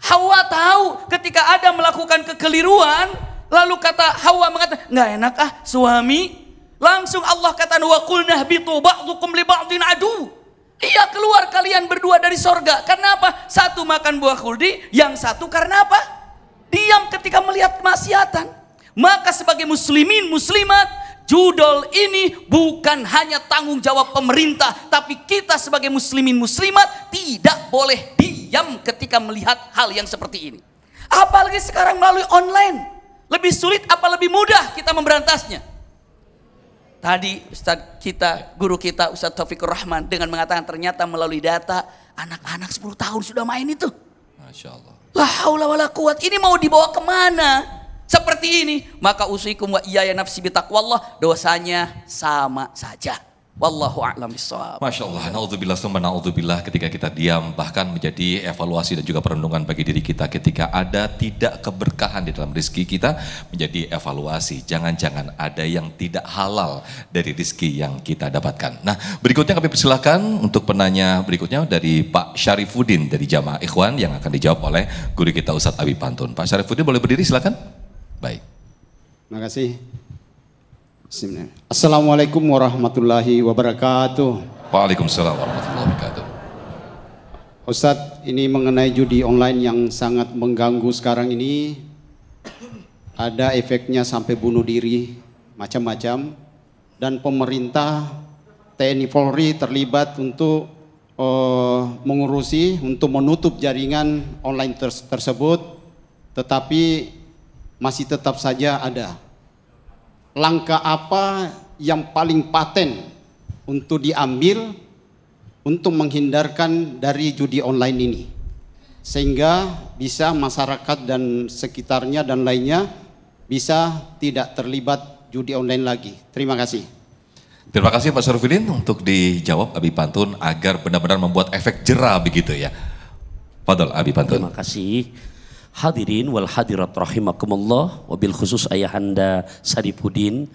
Hawa tahu ketika Adam melakukan kekeliruan, lalu kata Hawa mengatakan, nggak enak ah suami. Langsung Allah kata, wa qulna habitu ba'dukum li ba'din adu. Iya, keluar kalian berdua dari sorga. Karena apa? Satu makan buah khuldi, yang satu karena apa? Diam ketika melihat kemaksiatan. Maka sebagai muslimin muslimat, judul ini bukan hanya tanggung jawab pemerintah, tapi kita sebagai muslimin muslimat tidak boleh diam ketika melihat hal yang seperti ini. Apalagi sekarang melalui online, lebih sulit apa lebih mudah kita memberantasnya? Tadi Ustadz kita, guru kita Ustadz Taufikur Rahman dengan mengatakan ternyata melalui data anak-anak 10 tahun sudah main itu. Masya Allah. La haula wala quwat, ini mau dibawa kemana? Seperti ini, maka usikum wa iyaya nafsi bitaqwallah, dosanya sama saja. Wallahu a'lam bishawab. Masya Allah, na'udzubillah summa na'udzubillah, ketika kita diam bahkan menjadi evaluasi dan juga perenungan bagi diri kita ketika ada tidak keberkahan di dalam rezeki kita, menjadi evaluasi. Jangan-jangan ada yang tidak halal dari rezeki yang kita dapatkan. Nah, berikutnya kami persilakan untuk penanya berikutnya dari Pak Syarifuddin dari Jamaah Ikhwan yang akan dijawab oleh guru kita Ustadz Abi Pantun. Pak Syarifuddin boleh berdiri silakan. Baik. Terima kasih. Assalamualaikum warahmatullahi wabarakatuh. Waalaikumsalam warahmatullahi wabarakatuh. Ustadz, ini mengenai judi online yang sangat mengganggu sekarang ini. Ada efeknya sampai bunuh diri, macam-macam. Dan pemerintah, TNI Polri terlibat untuk mengurusi, untuk menutup jaringan online tersebut. Tetapi masih tetap saja ada. Langkah apa yang paling paten untuk diambil untuk menghindarkan dari judi online ini, sehingga bisa masyarakat dan sekitarnya dan lainnya bisa tidak terlibat judi online lagi? Terima kasih. Terima kasih Pak Syarifuddin untuk dijawab Abi Pantun agar benar-benar membuat efek jera begitu ya. Fadhol Abi Pantun. Terima kasih. Hadirin wal hadirat rahimakumullah, wabil khusus ayahanda Syarifuddin.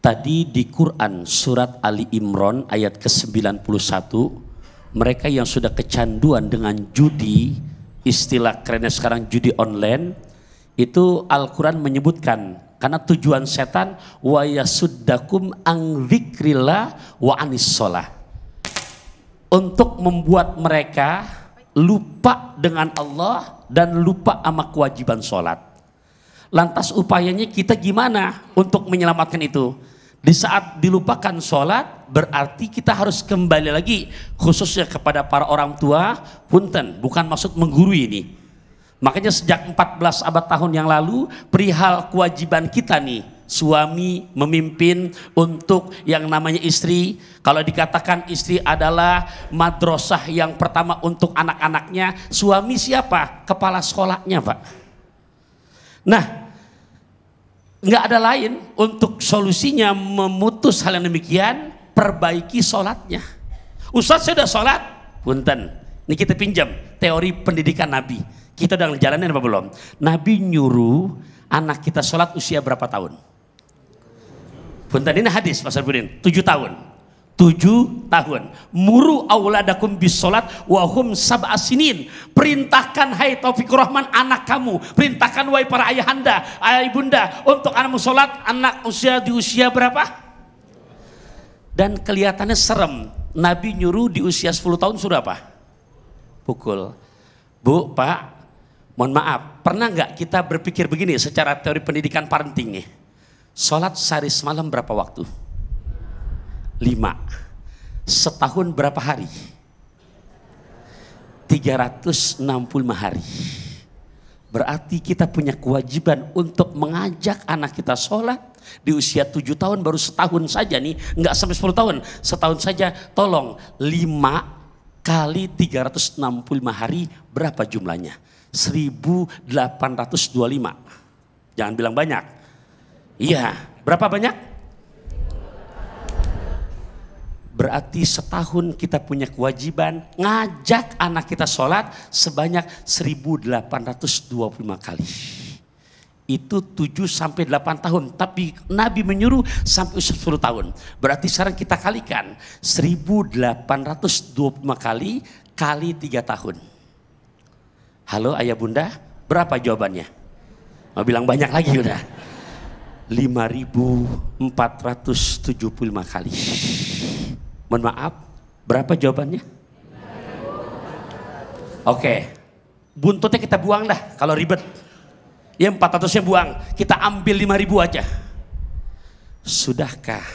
Tadi di Quran surat Ali Imran ayat ke-91, mereka yang sudah kecanduan dengan judi, istilah kerennya sekarang judi online, itu Al-Quran menyebutkan Karena tujuan setan wa yasuddakum an dzikrillah wa anis shalah. Untuk membuat mereka lupa dengan Allah dan lupa sama kewajiban sholat. Lantas upayanya kita gimana untuk menyelamatkan itu? Di saat dilupakan sholat berarti kita harus kembali lagi khususnya kepada para orang tua. Punten, bukan maksud menggurui ini. Makanya sejak 14 abad tahun yang lalu perihal kewajiban kita nih, suami memimpin untuk yang namanya istri. Kalau dikatakan istri adalah madrasah yang pertama untuk anak-anaknya, suami siapa? Kepala sekolahnya, Pak. Nah, nggak ada lain untuk solusinya memutus hal yang demikian, perbaiki sholatnya. Ustaz saya sudah sholat, punten. Ini kita pinjam teori pendidikan Nabi. Kita udah ngejalanin apa belum? Nabi nyuruh anak kita sholat usia berapa tahun? Punten, ini hadis Pak Sarbuddin, 7 tahun. 7 tahun. Muru auladakum bis sholat wahum sab'a sinin. Perintahkan hai Taufikur Rahman anak kamu. Perintahkan wahai para ayahanda, ayah ibunda untuk anakmu sholat. Anak di usia berapa? Dan kelihatannya serem. Nabi nyuruh di usia 10 tahun sudah apa? Pukul. Bu, Pak, mohon maaf, pernah nggak kita berpikir begini secara teori pendidikan parenting nih? Sholat sehari semalam berapa waktu? 5. Setahun berapa hari? 365 hari. Berarti kita punya kewajiban untuk mengajak anak kita sholat di usia 7 tahun, baru setahun saja nih, nggak sampai 10 tahun, setahun saja. Tolong 5 kali 365 hari berapa jumlahnya? 1825. Jangan bilang banyak. Iya, berapa banyak? Berarti setahun kita punya kewajiban ngajak anak kita sholat sebanyak 1825 kali. Itu 7 sampai 8 tahun, tapi Nabi menyuruh sampai usia 10 tahun. Berarti sekarang kita kalikan 1825 kali 3 tahun. Halo ayah bunda, berapa jawabannya? Mau bilang banyak lagi udah. 5475 kali. Mohon maaf, berapa jawabannya? Oke, buntutnya kita buang dah kalau ribet. Ya 400-nya buang, kita ambil 5.000 aja. Sudahkah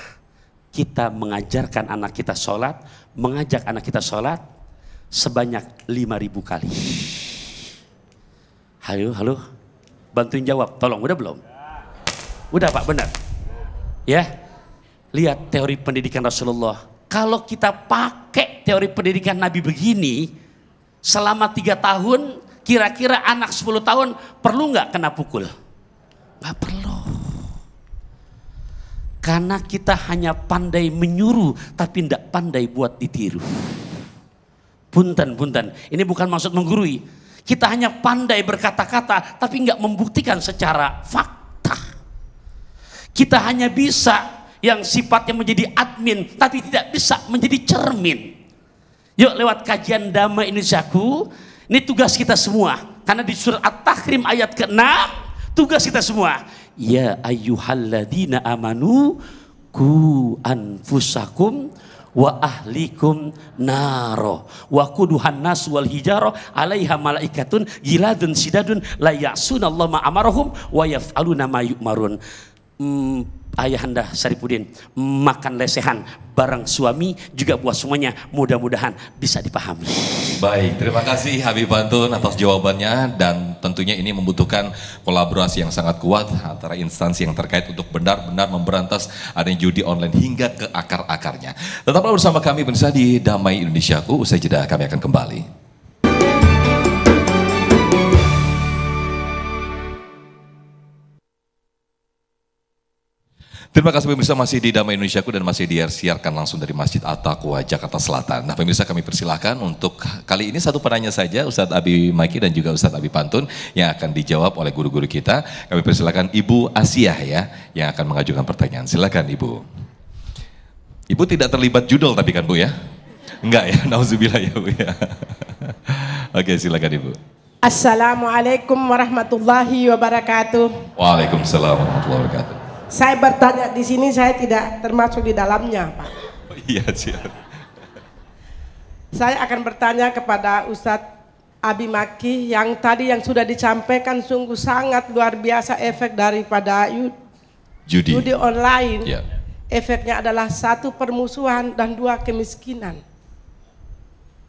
kita mengajarkan anak kita sholat, mengajak anak kita sholat sebanyak 5.000 kali? Halo, bantuin jawab, tolong, udah belum? Udah Pak, benar? Ya, lihat teori pendidikan Rasulullah. Kalau kita pakai teori pendidikan Nabi begini, selama 3 tahun, kira-kira anak 10 tahun perlu nggak kena pukul? Nggak perlu. Karena kita hanya pandai menyuruh, tapi tidak pandai buat ditiru. Punten. Ini bukan maksud menggurui. Kita hanya pandai berkata-kata, tapi nggak membuktikan secara fakta. Kita hanya bisa yang sifatnya menjadi admin, tapi tidak bisa menjadi cermin. Yuk lewat kajian Dhamma Indonesiaku, ini tugas kita semua. Karena di surat At-Tahrim ayat ke-6, tugas kita semua. Ya ayyuhalladzina amanu ku anfusakum wa ahlikum naro wa quduhan nas wal hijaro alaiha malaikatun giladun sidadun la ya'sunallaha ma amarahum wa yaf'aluna ma yu'marun. Ayahanda Saripudin, makan lesehan bareng suami juga buat semuanya, mudah-mudahan bisa dipahami. Baik, terima kasih Habib Pantun atas jawabannya, dan tentunya ini membutuhkan kolaborasi yang sangat kuat antara instansi yang terkait untuk benar-benar memberantas adanya judi online hingga ke akar-akarnya. Tetaplah bersama kami pemirsa di Damai Indonesiaku, usai jeda kami akan kembali. Terima kasih pemirsa, masih di Damai Indonesiaku dan masih disiarkan langsung dari Masjid At-Taqwa Jakarta Selatan. Nah pemirsa, kami persilahkan untuk kali ini satu penanya saja, Ustadz Abi Maiki dan juga Ustadz Abi Pantun, yang akan dijawab oleh guru-guru kita. Kami persilahkan Ibu Asiah ya, yang akan mengajukan pertanyaan. Silakan Ibu. Ibu tidak terlibat judul tapi kan Bu ya? Enggak ya, nauzubillah ya Bu ya. Oke, silakan Ibu. Assalamualaikum warahmatullahi wabarakatuh. Waalaikumsalam warahmatullahi wabarakatuh. Saya bertanya di sini, saya tidak termasuk di dalamnya, Pak. Iya, siap. Saya akan bertanya kepada Ustadz Abi Maki yang tadi yang sudah disampaikan sungguh sangat luar biasa efek daripada judi online. Ya. Efeknya adalah 1, permusuhan, dan 2, kemiskinan.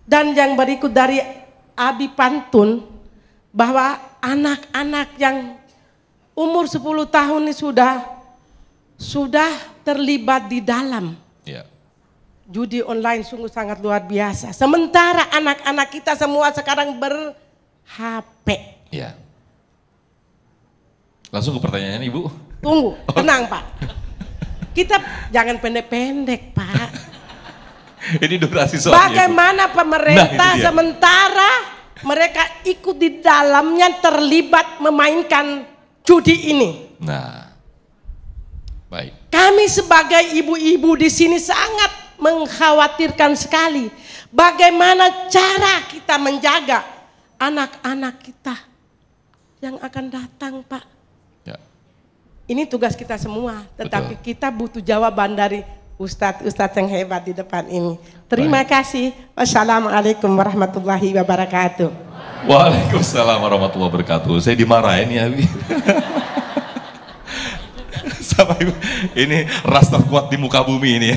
Dan yang berikut dari Abi Pantun, bahwa anak-anak yang umur 10 tahun ini sudah terlibat di dalam judi online, sungguh sangat luar biasa. Sementara anak-anak kita semua sekarang ber-HP. Ya. Langsung ke pertanyaan Ibu. Tunggu, tenang Pak. Kita jangan pendek-pendek Pak. Ini durasi soalnya. Bagaimana pemerintah sementara mereka ikut di dalamnya, terlibat memainkan judi ini. Nah, baik. Kami sebagai ibu-ibu di sini sangat mengkhawatirkan sekali. Bagaimana cara kita menjaga anak-anak kita yang akan datang, Pak? Ya. Ini tugas kita semua, tetapi kita butuh jawaban dari Ustadz yang hebat di depan ini. Terima kasih. Wassalamualaikum warahmatullahi wabarakatuh. Waalaikumsalam warahmatullahi wabarakatuh. Saya dimarahin ya, Abi. Sama Ibu. Ini ras terkuat di muka bumi ini.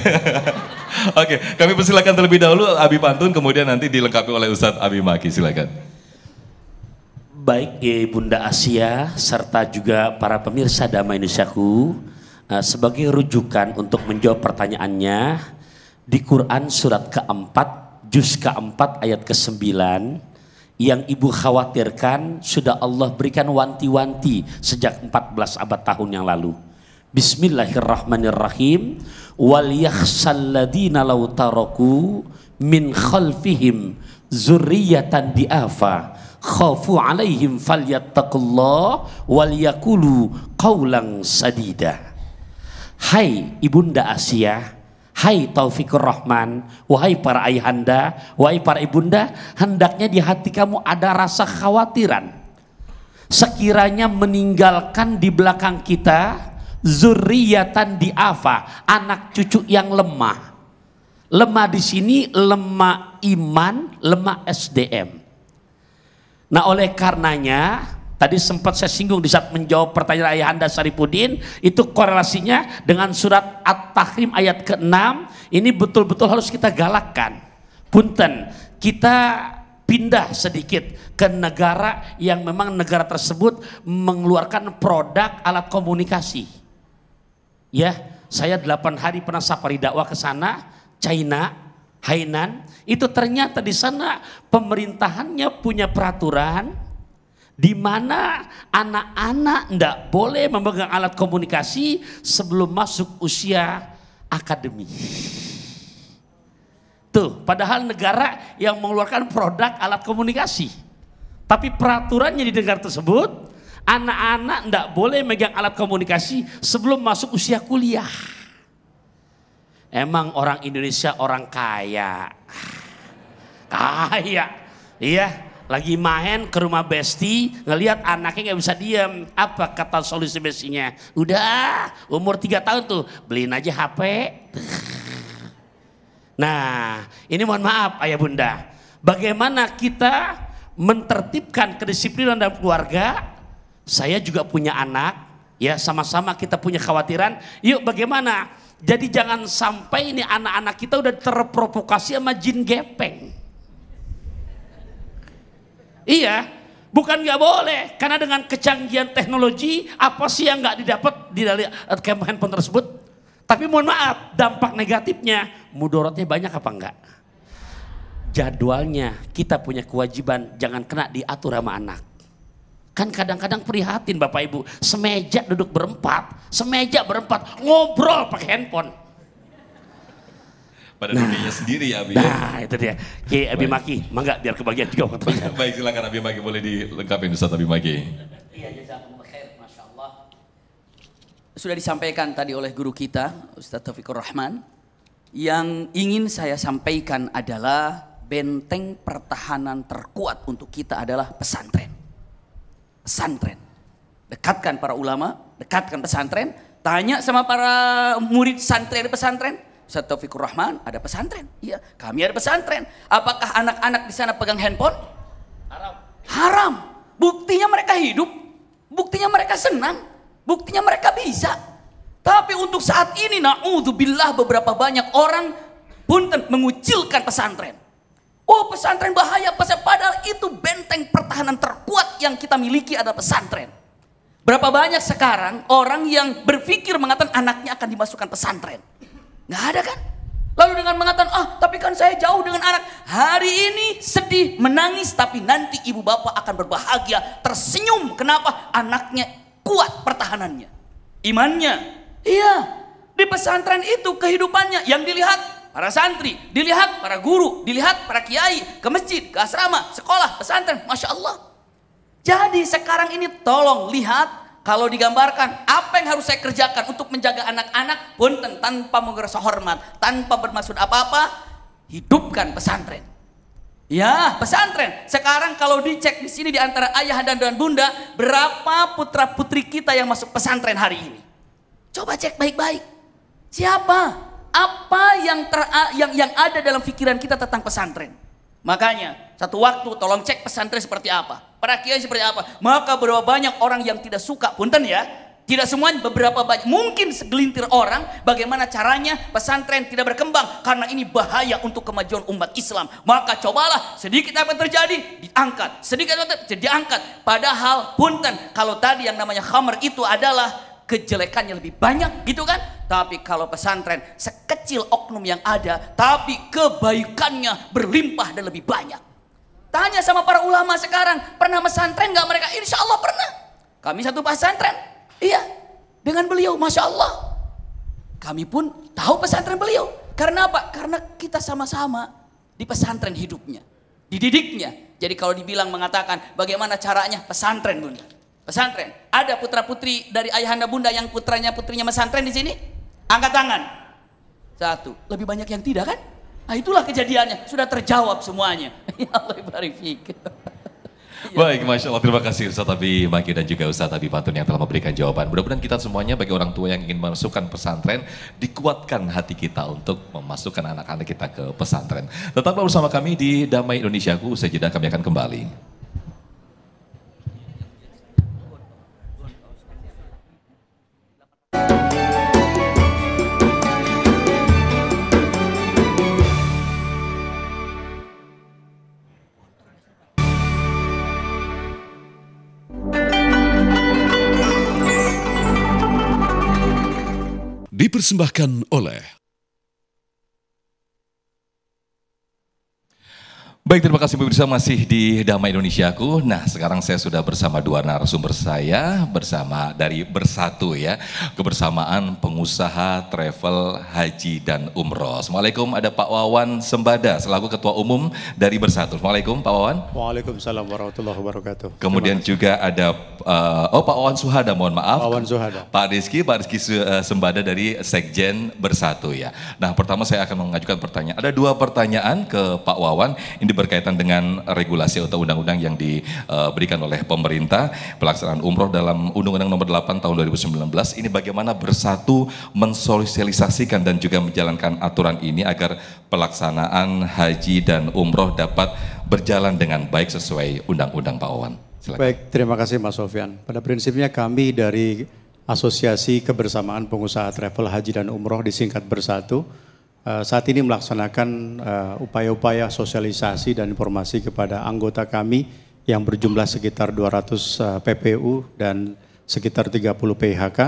Oke, kami persilakan terlebih dahulu Abi Pantun, kemudian nanti dilengkapi oleh Ustadz Abi Maki. Silakan. Baik Bunda Asia serta juga para pemirsa Damai Indonesiaku, sebagai rujukan untuk menjawab pertanyaannya, di Quran surat keempat, juz keempat ayat ke-9, yang Ibu khawatirkan sudah Allah berikan wanti-wanti sejak 14 abad tahun yang lalu. Bismillahirrahmanirrahim. Wal yakhshal ladina law taraku min khalfihim zurriyatan diafa khafu alaihim falyattaqullah wal yaqulu qaulan sadida. Hai Ibunda Asia, hai Taufikur Rahman, wahai para ayahanda, wahai para ibunda, hendaknya di hati kamu ada rasa khawatiran. Sekiranya meninggalkan di belakang kita zurriyatan diafa, anak cucu yang lemah. Lemah di sini lemah iman, lemah SDM. Nah, oleh karenanya tadi sempat saya singgung di saat menjawab pertanyaan Ayahanda Syarifuddin, itu korelasinya dengan surat At-Tahrim ayat ke-6. Ini betul-betul harus kita galakkan. Punten, kita pindah sedikit ke negara yang memang negara tersebut mengeluarkan produk alat komunikasi. Ya, saya 8 hari pernah safari dakwah ke sana, China, Hainan. Itu ternyata di sana pemerintahannya punya peraturan di mana anak-anak tidak boleh memegang alat komunikasi sebelum masuk usia akademi. Tuh, padahal negara yang mengeluarkan produk alat komunikasi. Tapi peraturannya di negara tersebut, anak-anak tidak boleh megang alat komunikasi sebelum masuk usia kuliah. Emang orang Indonesia orang kaya. Kaya. Iya, lagi main ke rumah Besti, ngelihat anaknya nggak bisa diam. Apa kata solusi Bestinya? Udah, umur 3 tahun tuh, beliin aja HP. Nah, ini mohon maaf ayah bunda. Bagaimana kita mentertibkan kedisiplinan dalam keluarga? Saya juga punya anak, ya sama-sama kita punya khawatiran. Yuk bagaimana? Jadi jangan sampai ini anak-anak kita udah terprovokasi sama jin gepeng. Iya, bukan nggak boleh, karena dengan kecanggihan teknologi apa sih yang nggak didapat di dalam handphone tersebut? Tapi mohon maaf, dampak negatifnya, mudorotnya banyak apa enggak? Jadwalnya kita punya kewajiban jangan kena diatur sama anak. Kan kadang-kadang prihatin Bapak Ibu, semeja duduk berempat, ngobrol pakai handphone. Pada dirinya sendiri ya Abi. Nah itu dia, Ki Abi Maki, mangga biar kebagian juga waktunya. Baik, silakan Abi Maki, boleh dilengkapi Ustaz Abi Maki. Iya, jazakumullah khair, Masya Allah. Sudah disampaikan tadi oleh guru kita, Ustadz Taufikur Rahman. Yang ingin saya sampaikan adalah benteng pertahanan terkuat untuk kita adalah pesantren. pesantren. Dekatkan para ulama, dekatkan pesantren, tanya sama para murid santri ada pesantren. Ustaz Taufikur Rahman ada pesantren. Iya, kami ada pesantren. Apakah anak-anak di sana pegang handphone? Haram. Haram. Buktinya mereka hidup, buktinya mereka senang, buktinya mereka bisa. Tapi untuk saat ini naudzubillah beberapa banyak orang punten mengucilkan pesantren. Oh, pesantren bahaya, padahal itu benteng pertahanan terkuat yang kita miliki adalah pesantren. Berapa banyak sekarang orang yang berpikir mengatakan anaknya akan dimasukkan pesantren. Nggak ada kan? Lalu dengan mengatakan, tapi kan saya jauh dengan anak. Hari ini sedih, menangis, tapi nanti ibu bapak akan berbahagia, tersenyum. Kenapa? Anaknya kuat pertahanannya. Imannya. Iya, di pesantren itu kehidupannya yang dilihat para santri, dilihat para guru, dilihat para kiai, ke masjid, ke asrama, sekolah, pesantren, Masya Allah. Jadi sekarang ini tolong lihat, kalau digambarkan apa yang harus saya kerjakan untuk menjaga anak-anak pun tanpa merasa hormat, tanpa bermaksud apa-apa, hidupkan pesantren. Ya, pesantren. Sekarang kalau dicek di sini di antara ayah dan bunda, berapa putra-putri kita yang masuk pesantren hari ini? Coba cek baik-baik. Siapa? Apa yang ada dalam pikiran kita tentang pesantren? Makanya satu waktu tolong cek pesantren seperti apa, para kiai seperti apa. Maka berapa banyak orang yang tidak suka, punten ya, tidak semuanya, beberapa banyak, mungkin segelintir orang, bagaimana caranya pesantren tidak berkembang karena ini bahaya untuk kemajuan umat Islam. Maka cobalah sedikit apa yang terjadi diangkat, sedikit apa yang terjadi diangkat. Padahal punten, kalau tadi yang namanya khamr itu adalah kejelekannya lebih banyak gitu kan, tapi kalau pesantren sekecil oknum yang ada tapi kebaikannya berlimpah dan lebih banyak. Tanya sama para ulama sekarang, pernah pesantren nggak mereka? Insya Allah pernah. Kami satu pesantren, iya, dengan beliau, Masya Allah. Kami pun tahu pesantren beliau. Karena apa? Karena kita sama-sama di pesantren hidupnya, dididiknya. Jadi kalau dibilang mengatakan bagaimana caranya, pesantren bunda. Pesantren. Ada putra-putri dari ayahanda bunda yang putrinya pesantren di sini? Angkat tangan. Satu. Lebih banyak yang tidak kan? Nah itulah kejadiannya. Sudah terjawab semuanya. Ya Allah barik fiik. Baik, Masya Allah. Terima kasih Ustaz Abi Maki dan juga Ustaz Abi Pantun yang telah memberikan jawaban. Mudah-mudahan kita semuanya bagi orang tua yang ingin memasukkan pesantren, dikuatkan hati kita untuk memasukkan anak-anak kita ke pesantren. Tetaplah bersama kami di Damai Indonesiaku. Usai jeda kami akan kembali. Dipersembahkan oleh Baik, terima kasih pemirsa, masih di Damai Indonesiaku. Nah, sekarang saya sudah bersama dua narasumber saya, bersama dari Bersatu ya, kebersamaan pengusaha travel haji dan umroh. Assalamualaikum, ada Pak Wawan Sembada selaku Ketua Umum dari Bersatu. Assalamualaikum Pak Wawan. Waalaikumsalam warahmatullahi wabarakatuh. Kemudian juga ada Pak Wawan Suhada, mohon maaf. Wawan Suhada. Pak Rizky Sembada dari Sekjen Bersatu ya. Nah, pertama saya akan mengajukan pertanyaan. Ada dua pertanyaan ke Pak Wawan. Ini berkaitan dengan regulasi atau undang-undang yang diberikan oleh pemerintah pelaksanaan umroh dalam Undang-Undang Nomor 8 Tahun 2019. Ini bagaimana Bersatu mensosialisasikan dan juga menjalankan aturan ini agar pelaksanaan haji dan umroh dapat berjalan dengan baik sesuai undang-undang, Pak Wawan. Silakan. Baik, terima kasih Mas Sofyan. Pada prinsipnya kami dari Asosiasi Kebersamaan Pengusaha Travel Haji dan Umroh disingkat Bersatu, saat ini melaksanakan upaya-upaya sosialisasi dan informasi kepada anggota kami yang berjumlah sekitar 200 PPU dan sekitar 30 PHK.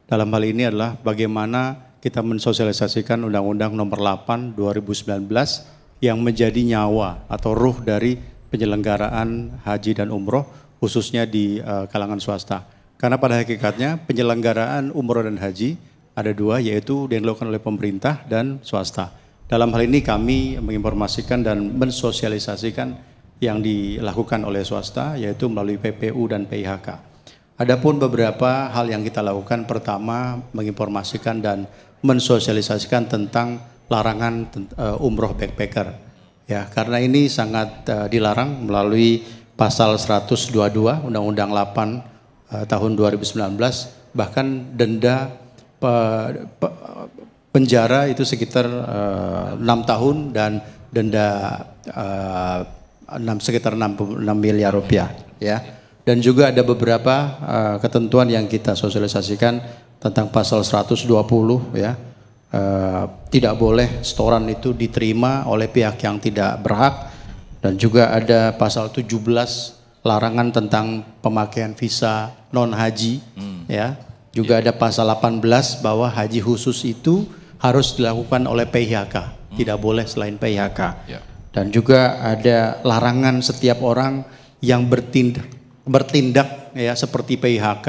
Dalam hal ini adalah bagaimana kita mensosialisasikan Undang-Undang Nomor 8 2019 yang menjadi nyawa atau ruh dari penyelenggaraan haji dan umroh khususnya di kalangan swasta. Karena pada hakikatnya penyelenggaraan umroh dan haji ada dua, yaitu yang dilakukan oleh pemerintah dan swasta. Dalam hal ini kami menginformasikan dan mensosialisasikan yang dilakukan oleh swasta, yaitu melalui PPU dan PIHK. Adapun beberapa hal yang kita lakukan, pertama menginformasikan dan mensosialisasikan tentang larangan umroh backpacker. Ya, karena ini sangat dilarang melalui pasal 122 Undang-Undang 8 tahun 2019, bahkan denda penjara itu sekitar 6 tahun dan denda sekitar 6 miliar rupiah, ya. Dan juga ada beberapa ketentuan yang kita sosialisasikan tentang pasal 120, ya. Tidak boleh setoran itu diterima oleh pihak yang tidak berhak, dan juga ada pasal 17 larangan tentang pemakaian visa non haji, ya. Juga ada pasal 18 bahwa haji khusus itu harus dilakukan oleh PIHK, tidak boleh selain PIHK. Dan juga ada larangan setiap orang yang bertindak ya seperti PIHK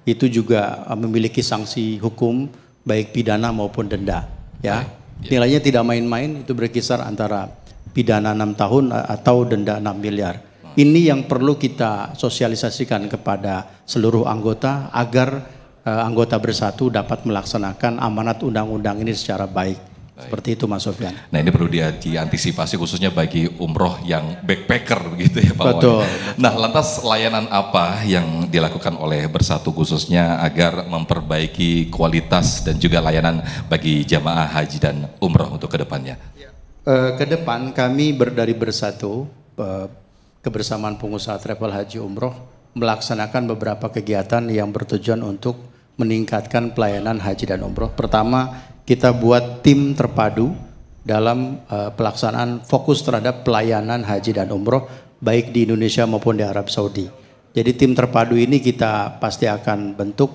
itu juga memiliki sanksi hukum baik pidana maupun denda, ya. Nilainya tidak main-main, itu berkisar antara pidana 6 tahun atau denda 6 miliar. Ini yang perlu kita sosialisasikan kepada seluruh anggota agar anggota Bersatu dapat melaksanakan amanat undang-undang ini secara baik. Seperti itu Mas Sofyan. Nah ini perlu diantisipasi khususnya bagi umroh yang backpacker begitu ya Pak Wawan. Betul. Nah lantas layanan apa yang dilakukan oleh Bersatu khususnya agar memperbaiki kualitas dan juga layanan bagi jamaah haji dan umroh untuk kedepannya? Ke depan kami dari Bersatu, Kebersamaan Pengusaha Travel Haji Umroh, melaksanakan beberapa kegiatan yang bertujuan untuk meningkatkan pelayanan haji dan umroh. Pertama, kita buat tim terpadu dalam pelaksanaan fokus terhadap pelayanan haji dan umroh baik di Indonesia maupun di Arab Saudi. Jadi tim terpadu ini kita pasti akan bentuk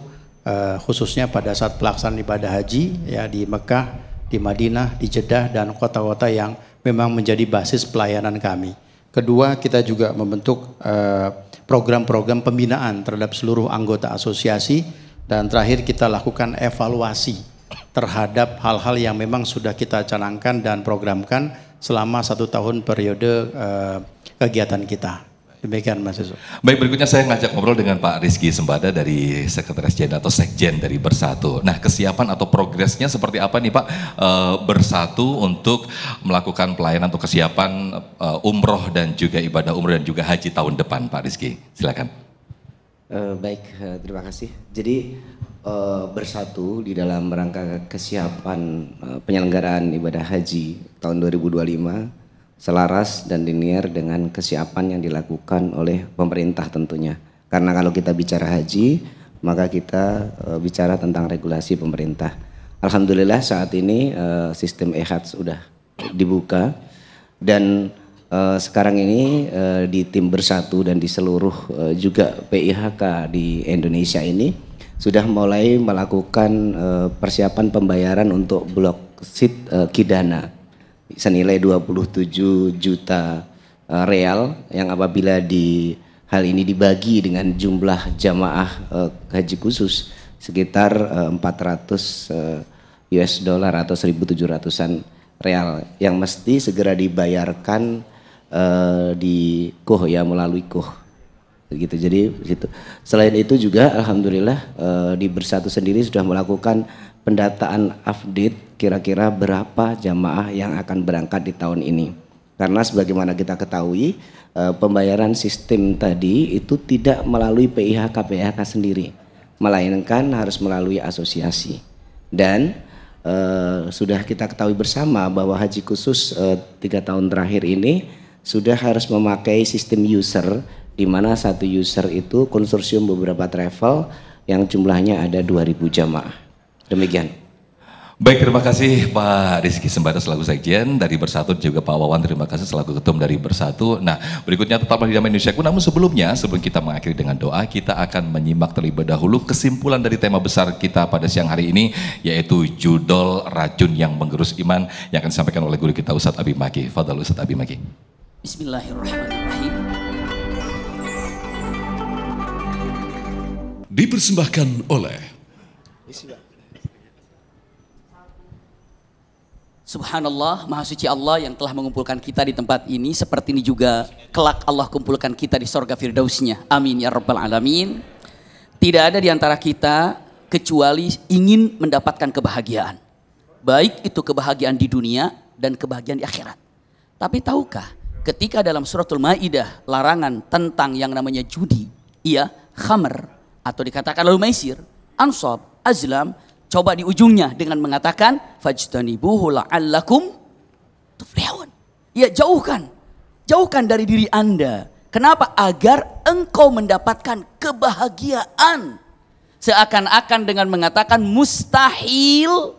khususnya pada saat pelaksanaan ibadah haji ya di Mekah, di Madinah, di Jeddah dan kota-kota yang memang menjadi basis pelayanan kami. Kedua, kita juga membentuk program-program pembinaan terhadap seluruh anggota asosiasi, dan terakhir kita lakukan evaluasi terhadap hal-hal yang memang sudah kita canangkan dan programkan selama 1 tahun periode kegiatan kita. Demikian Mas Yusuf. Baik, berikutnya saya ngajak ngobrol dengan Pak Rizky Sembada dari Sekretaris Jenderal atau Sekjen dari Bersatu. Nah, kesiapan atau progresnya seperti apa nih Pak Bersatu untuk melakukan pelayanan atau kesiapan umroh dan juga ibadah umroh dan juga haji tahun depan Pak Rizky? Silakan. Baik, terima kasih. Jadi Bersatu di dalam rangka kesiapan penyelenggaraan ibadah haji tahun 2025 selaras dan linear dengan kesiapan yang dilakukan oleh pemerintah tentunya. Karena kalau kita bicara haji, maka kita bicara tentang regulasi pemerintah. Alhamdulillah saat ini sistem e-hajj sudah dibuka dan sekarang ini di tim Bersatu dan di seluruh juga PIHK di Indonesia ini sudah mulai melakukan persiapan pembayaran untuk blok seat Kidana senilai 27 juta real yang apabila hal ini dibagi dengan jumlah jamaah haji khusus sekitar 400 US dollar atau 1.700-an real yang mesti segera dibayarkan di KUH ya, melalui KUH begitu. Jadi gitu. Selain itu juga alhamdulillah di Bersatu sendiri sudah melakukan pendataan update kira-kira berapa jamaah yang akan berangkat di tahun ini. Karena sebagaimana kita ketahui pembayaran sistem tadi itu tidak melalui PIHK sendiri, melainkan harus melalui asosiasi. Dan sudah kita ketahui bersama bahwa haji khusus 3 tahun terakhir ini sudah harus memakai sistem user, di mana satu user itu konsorsium beberapa travel yang jumlahnya ada 2.000 jamaah. Demikian. Baik, terima kasih Pak Rizky Sembada selaku Sekjen dari Bersatu, juga Pak Wawan terima kasih selaku Ketum dari Bersatu. Nah, berikutnya tetaplah di Damai Indonesiaku. Namun sebelum kita mengakhiri dengan doa, kita akan menyimak terlebih dahulu kesimpulan dari tema besar kita pada siang hari ini, yaitu judul Racun yang Menggerus Iman, yang akan disampaikan oleh guru kita Ustadz Abi Maki. Fadhal Ustadz Abi Maki. Bismillahirrahmanirrahim. Dipersembahkan oleh Subhanallah, Maha Suci Allah yang telah mengumpulkan kita di tempat ini. Seperti ini juga kelak Allah kumpulkan kita di sorga firdausnya. Amin ya rabbal alamin. Tidak ada di antara kita kecuali ingin mendapatkan kebahagiaan. Baik itu kebahagiaan di dunia dan kebahagiaan di akhirat. Tapi tahukah ketika dalam suratul Maidah larangan tentang yang namanya judi, iya, khamr atau dikatakan lalu maisir, ansab, azlam, coba di ujungnya dengan mengatakan fajtanibuhu la'allakum tuflihun. Ya, jauhkan dari diri Anda. Kenapa? Agar engkau mendapatkan kebahagiaan. Seakan-akan dengan mengatakan mustahil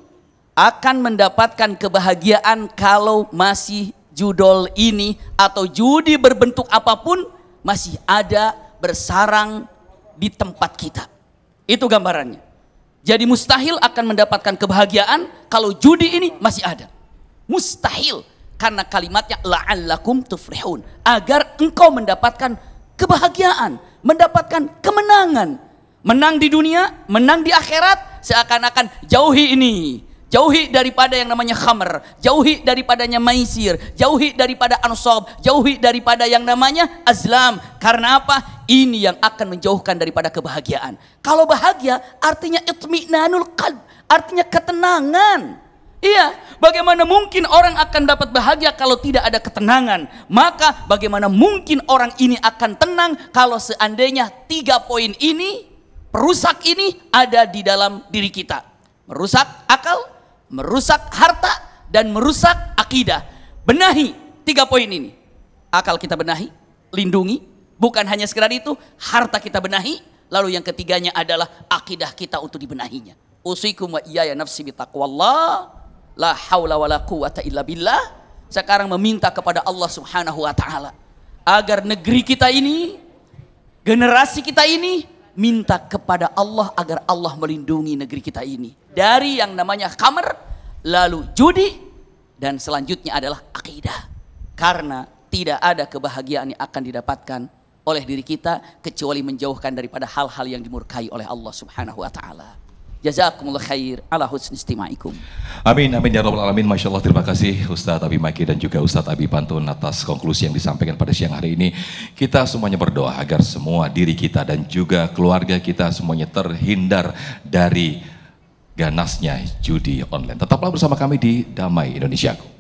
akan mendapatkan kebahagiaan kalau masih judol ini atau judi berbentuk apapun masih ada bersarang di tempat kita. Itu gambarannya. Jadi mustahil akan mendapatkan kebahagiaan kalau judi ini masih ada. Mustahil, karena kalimatnya la'allakum tuflihun, agar engkau mendapatkan kebahagiaan, mendapatkan kemenangan. Menang di dunia, menang di akhirat, seakan-akan jauhi ini. Jauhi daripada yang namanya khamr, jauhi daripadanya maisir, jauhi daripada ansab, jauhi daripada yang namanya azlam. Karena apa? Ini yang akan menjauhkan daripada kebahagiaan. Kalau bahagia artinya itmi'nanul qalb, artinya ketenangan. Iya, bagaimana mungkin orang akan dapat bahagia kalau tidak ada ketenangan? Maka bagaimana mungkin orang ini akan tenang kalau seandainya 3 poin ini, perusak ini ada di dalam diri kita. Merusak akal, merusak harta, dan merusak akidah. Benahi 3 poin ini. Akal kita benahi, lindungi. Bukan hanya sekedar itu, harta kita benahi. Lalu yang ketiganya adalah akidah kita untuk dibenahinya. Usikum wa iyaya nafsi bitaqwallah. La haula wa la quwata illa billah. Sekarang meminta kepada Allah subhanahu wa ta'ala. Agar negeri kita ini, generasi kita ini, minta kepada Allah agar Allah melindungi negeri kita ini dari yang namanya khamr, lalu judi, dan selanjutnya adalah akidah. Karena tidak ada kebahagiaan yang akan didapatkan oleh diri kita kecuali menjauhkan daripada hal-hal yang dimurkai oleh Allah Subhanahu wa taala. Jazakumullah khair ala husni istima'ikum. Amin, amin ya rabbal alamin. Masya Allah, terima kasih Ustadz Abi Maki dan juga Ustadz Abi Pantun atas konklusi yang disampaikan pada siang hari ini. Kita semuanya berdoa agar semua diri kita dan juga keluarga kita semuanya terhindar dari ganasnya judi online. Tetaplah bersama kami di Damai Indonesiaku.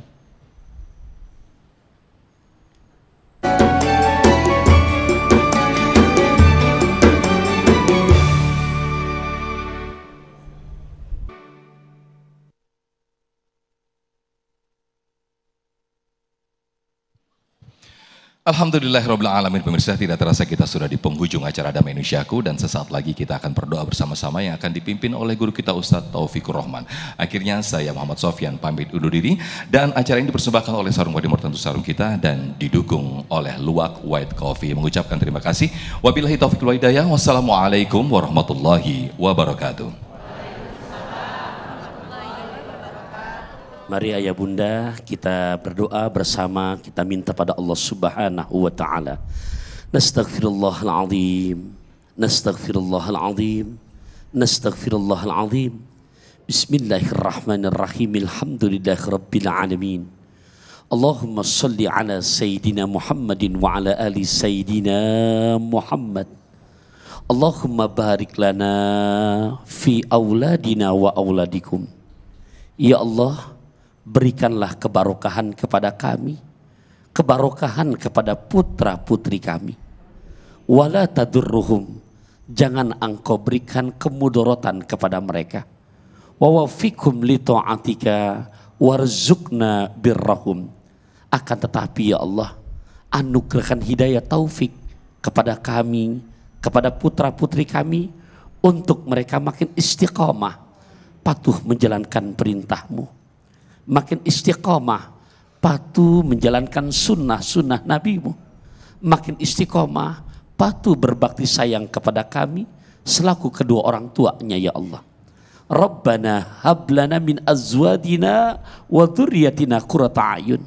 Alhamdulillahirrabbilalamin. Pemirsa, tidak terasa kita sudah di penghujung acara Damai Indonesiaku, dan sesaat lagi kita akan berdoa bersama-sama yang akan dipimpin oleh guru kita Ustadz Taufikur Rahman. Akhirnya saya Muhammad Sofyan pamit undur diri, dan acara ini dipersembahkan oleh Sarung Wadimor, tentu sarung kita, dan didukung oleh Luwak White Coffee. Mengucapkan terima kasih. Wabillahi taufiq wal hidayah. Wassalamualaikum warahmatullahi wabarakatuh. Mari ayah bunda kita berdoa bersama, kita minta pada Allah subhanahu wa ta'ala. Nastaghfirullahaladzim, nastaghfirullahaladzim, nastaghfirullahaladzim. Bismillahirrahmanirrahim. Alhamdulillahi rabbil alamin. Allahumma salli ala Sayyidina Muhammadin wa ala ali Sayyidina Muhammad. Allahumma barik lana fi auladina wa auladikum. Ya Allah, berikanlah kebarokahan kepada kami, kebarokahan kepada putra-putri kami. Wala tadurruhum, jangan engkau berikan kemudorotan kepada mereka. Wa wafikum li ta'atika warzuqna birrahum. Akan tetapi ya Allah, anugerahkan hidayah taufik kepada kami, kepada putra-putri kami, untuk mereka makin istiqamah, patuh menjalankan perintah-Mu. Makin istiqomah, patuh menjalankan sunnah-sunnah Nabi-Mu. Makin istiqomah, patuh berbakti sayang kepada kami selaku kedua orang tuanya ya Allah. Rabbana hablana min azwadina wa dzurriyyatina qurrata a'yun.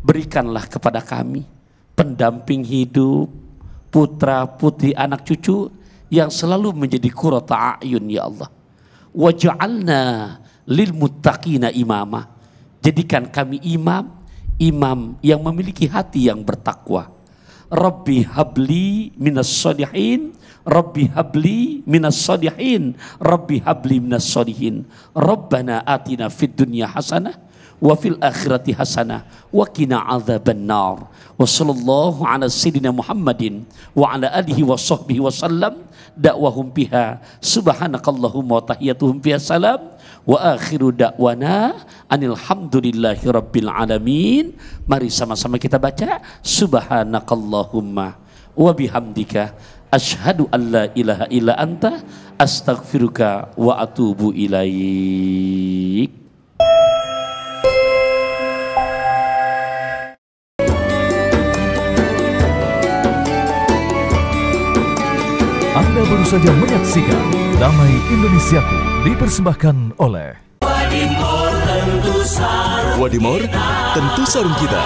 Berikanlah kepada kami pendamping hidup, putra putri anak cucu yang selalu menjadi qurrata a'yun ya Allah. Waj'alna lil muttaqina imama. Jadikan kami imam yang memiliki hati yang bertakwa. Rabbi habli minas sholihin, Rabbi habli minas sholihin, Rabbi habli minas sholihin. Rabbana atina fid dunya hasanah wa fil akhirati hasanah wa qina adzabannar. Wa sallallahu ala sayyidina Muhammadin wa ala alihi wa sahbihi wa sallam. Da'wahum biha subhanakallahumma wa tahiyyatuhum fiha salam. Wa akhiru da'wana anil hamdulillahi rabbil alamin. Mari sama-sama kita baca subhanakallahumma wa bihamdika asyhadu an la ilaha illa anta astaghfiruka wa atubu ilaik. Anda baru saja menyaksikan Damai Indonesiaku, dipersembahkan oleh Wadimor tentu sarung kita.